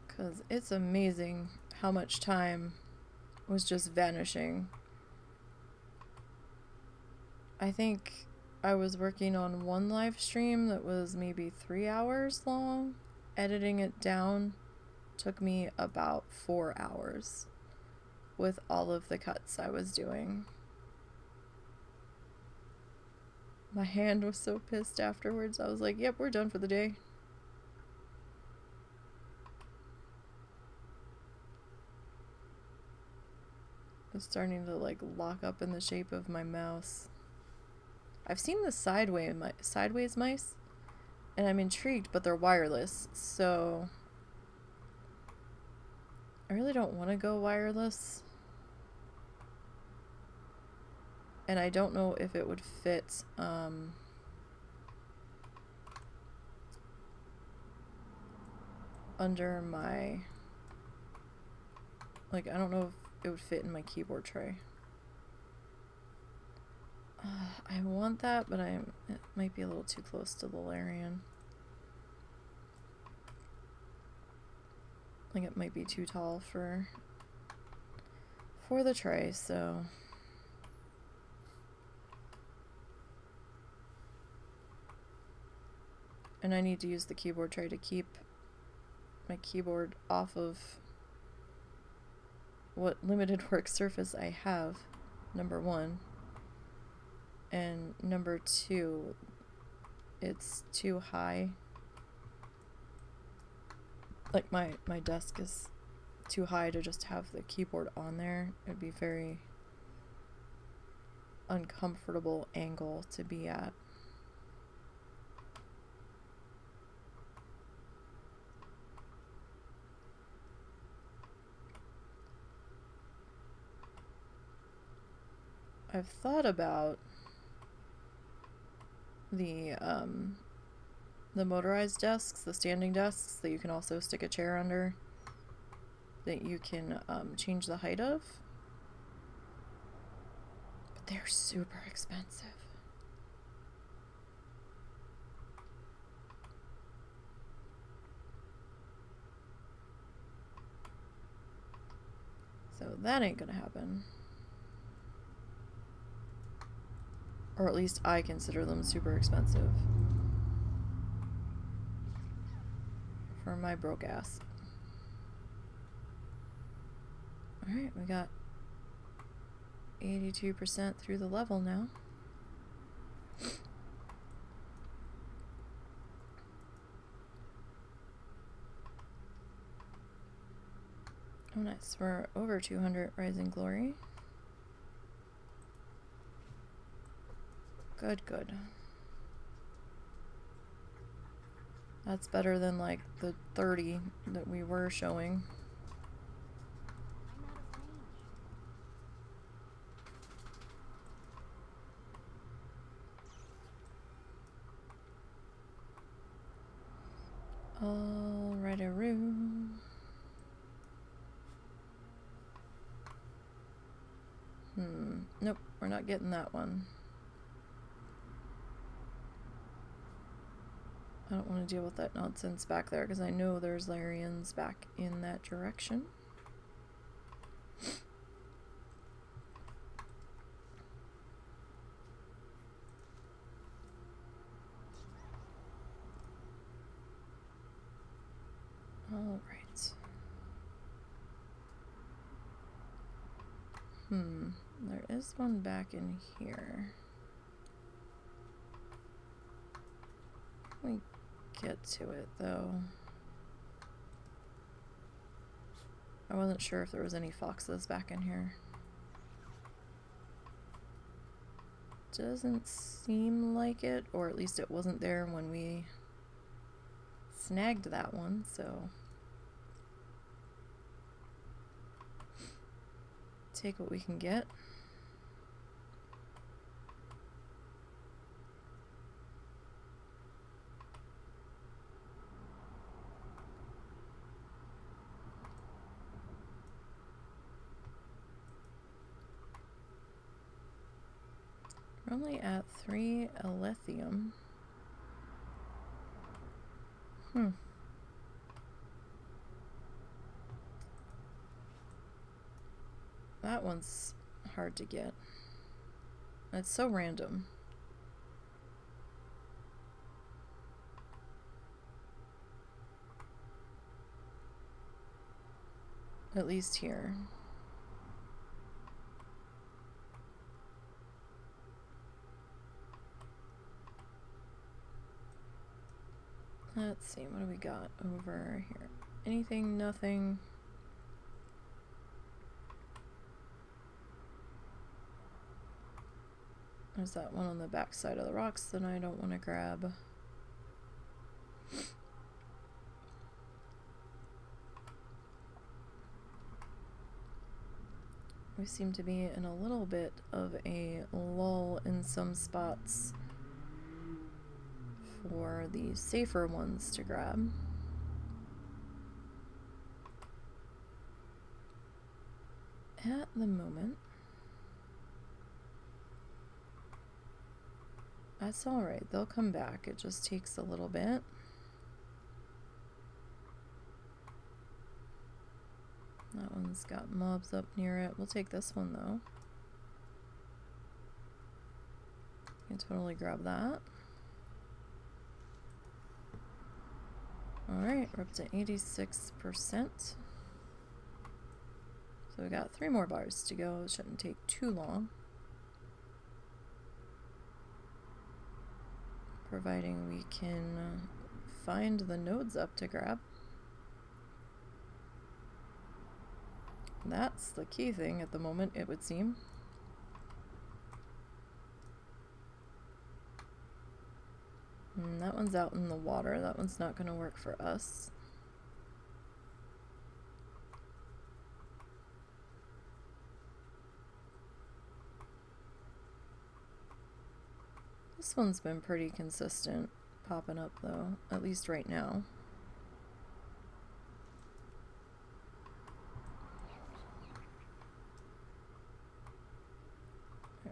Because it's amazing how much time was just vanishing. I think I was working on one live stream that was maybe 3 hours long. Editing it down took me about 4 hours with all of the cuts I was doing. My hand was so pissed afterwards. I was like, yep, we're done for the day. It's starting to like lock up in the shape of my mouse. I've seen the sideways mice, and I'm intrigued, but they're wireless, so I really don't want to go wireless. And I don't know if it would fit under my, like, I don't know if it would fit in my keyboard tray. I want that, but it might be a little too close to the Larian. I think it might be too tall for the tray, so and I need to use the keyboard tray to keep my keyboard off of what limited work surface I have, number one. And number two, it's too high. Like my desk is too high to just have the keyboard on there. It would be very uncomfortable angle to be at. I've thought about the motorized desks, the standing desks that you can also stick a chair under, that you can change the height of, but they're super expensive. So that ain't gonna happen. Or at least I consider them super expensive for my broke ass. Alright, we got 82% through the level now. Oh nice, we're over 200 Rising Glory. Good, good. That's better than like the 30 that we were showing. Alrighty-roo. Nope, we're not getting that one. I don't want to deal with that nonsense back there because I know there's Larians back in that direction. All right. There is one back in here. We get to it though. I wasn't sure if there was any foxes back in here. Doesn't seem like it, or at least it wasn't there when we snagged that one, so take what we can get. We're only at 3 lithium. That one's hard to get. It's so random. At least here. Let's see, what do we got over here? Anything, nothing. There's that one on the back side of the rocks that I don't want to grab. We seem to be in a little bit of a lull in some spots for the safer ones to grab. At the moment, that's alright, they'll come back, it just takes a little bit. That one's got mobs up near it. We'll take this one though. You can totally grab that. Alright, we're up to 86%. So we got 3 more bars to go. It shouldn't take too long. Providing we can find the nodes up to grab. That's the key thing at the moment, it would seem. And that one's out in the water. That one's not going to work for us. This one's been pretty consistent popping up though, at least right now.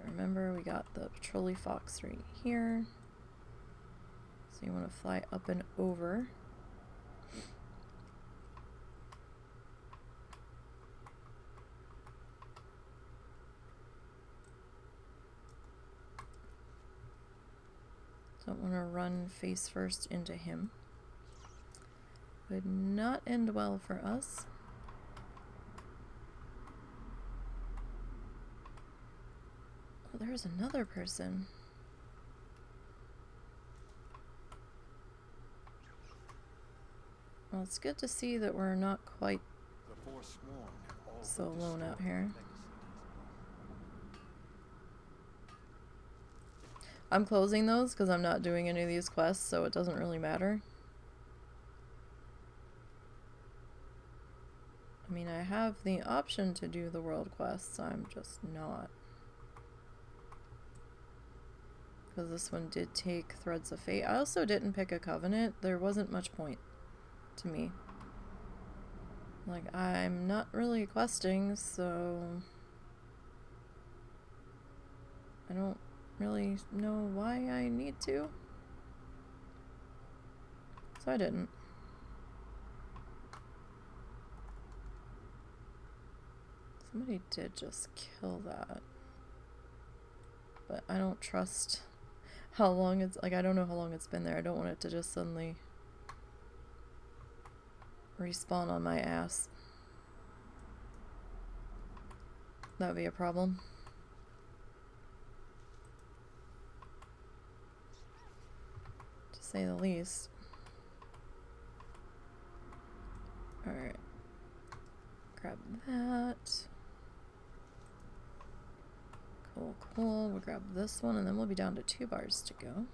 Remember, we got the patrolly fox right here. So you want to fly up and over. Don't want to run face first into him. Would not end well for us. Oh, there's another person. Well, it's good to see that we're not quite so alone out here. I'm closing those because I'm not doing any of these quests, so it doesn't really matter. I mean, I have the option to do the world quests, I'm just not. Because this one did take Threads of Fate. I also didn't pick a covenant. There wasn't much point to me. Like, I'm not really questing, so I don't really know why I need to. So I didn't. Somebody did just kill that. But I don't trust how long it's, like, I don't know how long it's been there. I don't want it to just suddenly respawn on my ass. That would be a problem. To say the least. Alright. Grab that. Cool, cool. We'll grab this one and then we'll be down to 2 bars to go.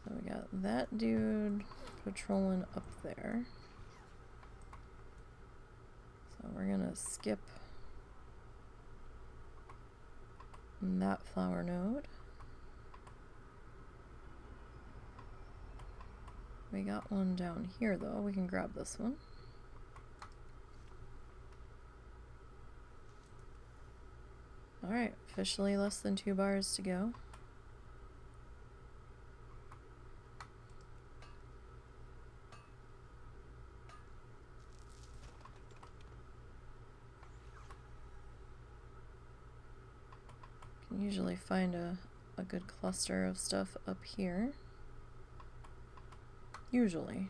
So we got that dude patrolling up there. So we're gonna skip that flower node. We got one down here though. We can grab this one. Alright, officially less than 2 bars to go. Can usually find a good cluster of stuff up here. Usually.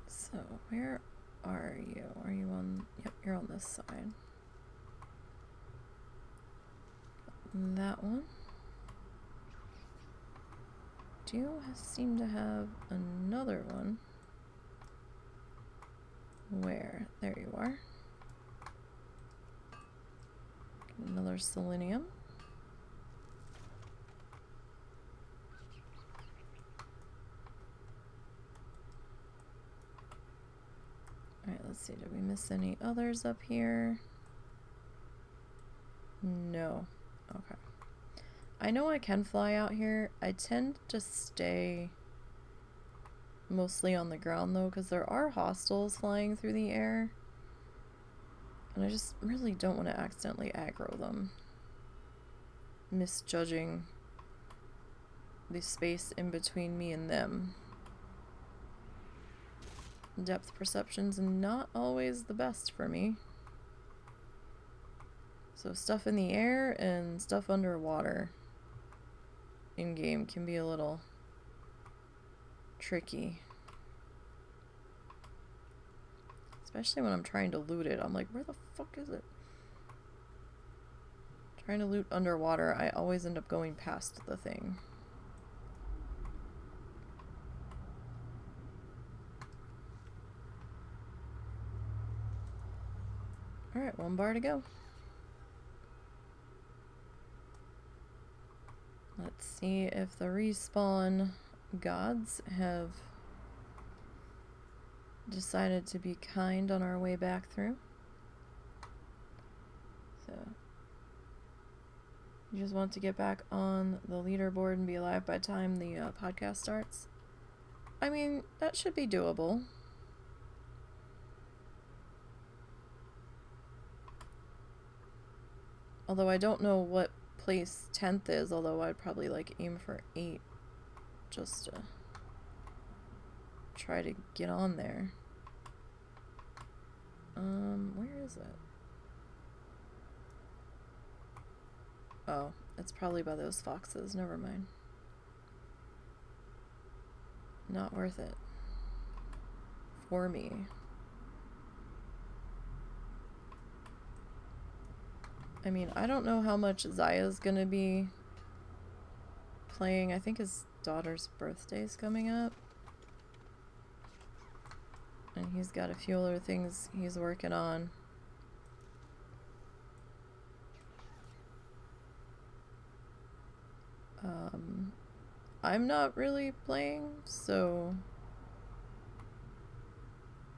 So, where are you? Are you on... Yep, you're on this side. That one. Do you seem to have another one? Where? There you are. Another selenium. Alright, let's see. Did we miss any others up here? No. Okay. I know I can fly out here. I tend to stay mostly on the ground though, because there are hostiles flying through the air. And I just really don't want to accidentally aggro them. Misjudging the space in between me and them. Depth perception's not always the best for me. So stuff in the air and stuff underwater in-game can be a little tricky. Especially when I'm trying to loot it. I'm like, where the fuck is it? Trying to loot underwater, I always end up going past the thing. Alright, 1 bar to go. Let's see if the respawn gods have decided to be kind on our way back through. So, you just want to get back on the leaderboard and be alive by the time the podcast starts? I mean, that should be doable. Although I don't know what place 10th is, although I'd probably like aim for 8 just to try to get on there. Where is it? Oh, it's probably by those foxes. Never mind. Not worth it. For me. I mean, I don't know how much Zaya's gonna be playing. I think his daughter's birthday's coming up. And he's got a few other things he's working on. I'm not really playing, so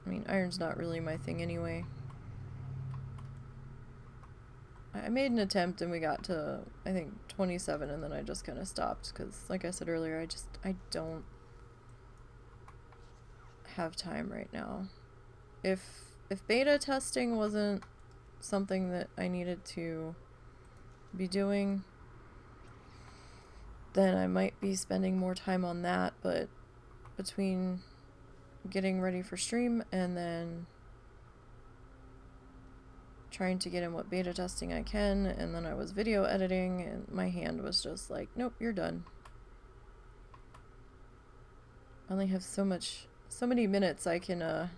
I mean, Iron's not really my thing anyway. I made an attempt and we got to, I think, 27, and then I just kind of stopped because, like I said earlier, I don't have time right now. If beta testing wasn't something that I needed to be doing, then I might be spending more time on that, but between getting ready for stream and then trying to get in what beta testing I can, and then I was video editing, and my hand was just like, nope, you're done. I only have so many minutes I can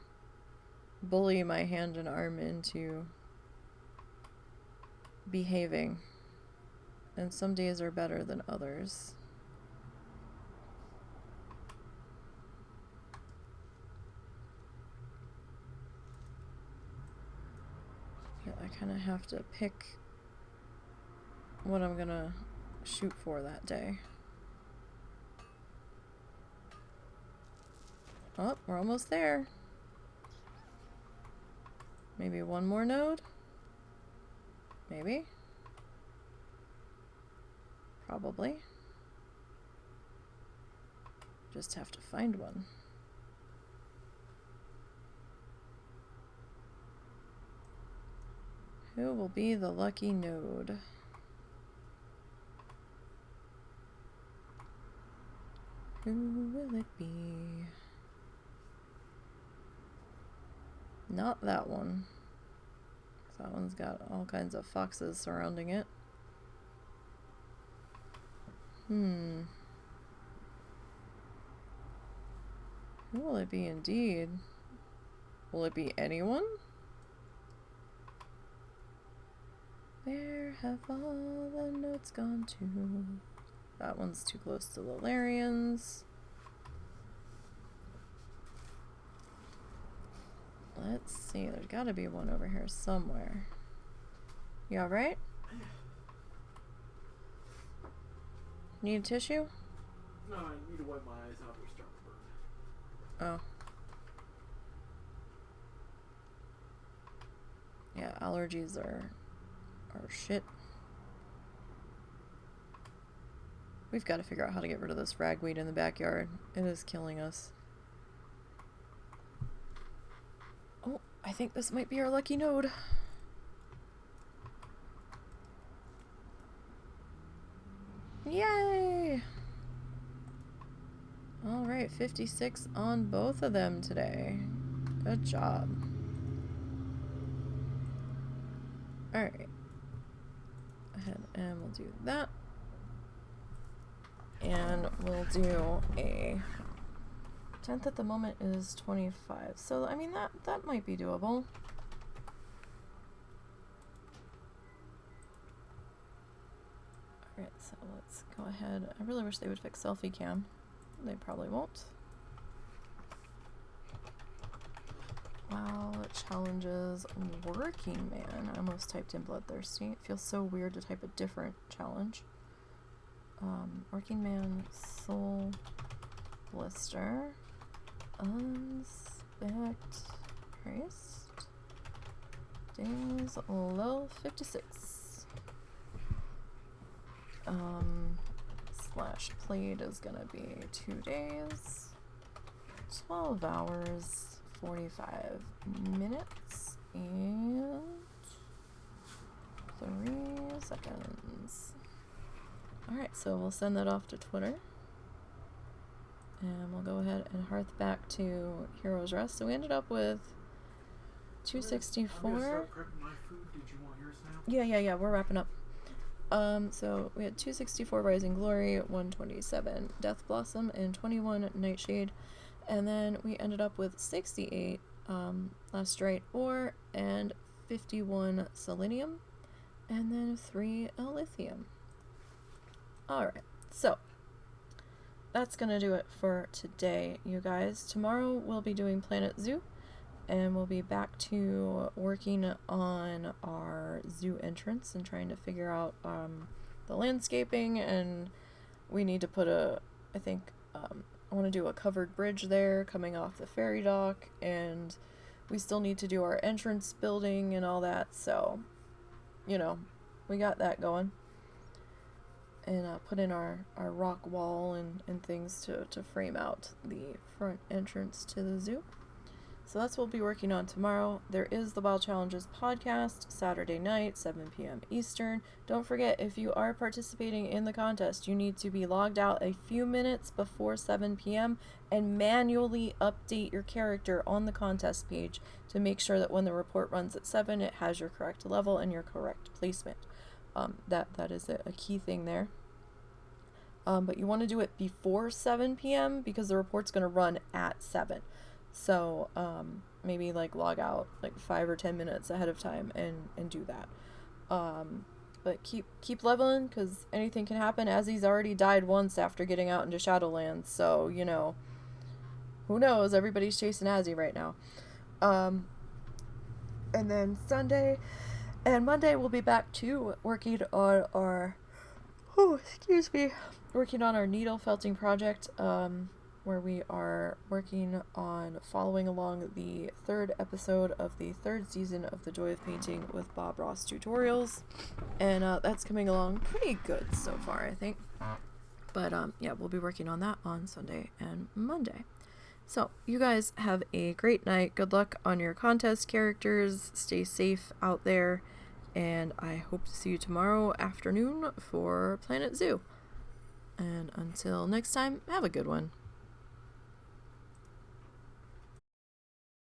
bully my hand and arm into behaving, and some days are better than others. Yeah, I kind of have to pick what I'm gonna shoot for that day. Oh, we're almost there. Maybe one more node? Maybe. Probably. Just have to find one. Who will be the lucky node? Who will it be? Not that one. That one's got all kinds of foxes surrounding it. Who will it be indeed? Will it be anyone? Where have all the notes gone to? That one's too close to the Larians. Let's see, there's gotta be one over here somewhere. You alright? Need a tissue? No, I need to wipe my eyes out. They're starting to burn. Oh. Yeah, allergies are shit. We've got to figure out how to get rid of this ragweed in the backyard. It is killing us. Oh, I think this might be our lucky node. Yay! Alright, 56 on both of them today. Good job. Alright. Ahead, and we'll do that. And we'll do a 10th at the moment is 25. So, I mean, that might be doable. Alright, so let's go ahead. I really wish they would fix selfie cam. They probably won't. Wow, challenges. Working Man. I almost typed in Bloodthirsty. It feels so weird to type a different challenge. Working Man, Soul Blister, Unspect Priest, Days Low 56. Slash played is gonna be 2 days, 12 hours, 45 minutes, and 3 seconds. Alright, so we'll send that off to Twitter. And we'll go ahead and hearth back to Heroes Rest. So we ended up with 264. I'm gonna start prepping my food. Did you want yours now? Yeah, we're wrapping up. So we had 264 Rising Glory, 127 Death Blossom, and 21 Nightshade. And then we ended up with 68 Lastrite Ore, and 51 Selenium, and then 3 Lithium. Alright, so that's gonna do it for today, you guys. Tomorrow we'll be doing Planet Zoo. and we'll be back to working on our zoo entrance and trying to figure out the landscaping, and we need to put I want to do a covered bridge there coming off the ferry dock, and we still need to do our entrance building and all that, so, you know, we got that going. And put in our rock wall and things to frame out the front entrance to the zoo. So that's what we'll be working on tomorrow. There is the WoW Challenges podcast, Saturday night, 7 p.m. Eastern. Don't forget, if you are participating in the contest, you need to be logged out a few minutes before 7 p.m. and manually update your character on the contest page to make sure that when the report runs at 7, it has your correct level and your correct placement. That is a key thing there. But you want to do it before 7 p.m. because the report's going to run at 7. So, maybe like log out like 5 or 10 minutes ahead of time and do that. But keep leveling, because anything can happen. Azzy's already died once after getting out into Shadowlands, so, you know, who knows? Everybody's chasing Azzy right now. And then Sunday and Monday we'll be back to working on our working on our needle felting project, where we are working on following along the 3rd episode of the 3rd season of The Joy of Painting with Bob Ross tutorials, and that's coming along pretty good so far, I think. But yeah, we'll be working on that on Sunday and Monday. So you guys have a great night. Good luck on your contest characters. Stay safe out there, and I hope to see you tomorrow afternoon for Planet Zoo. And until next time, have a good one.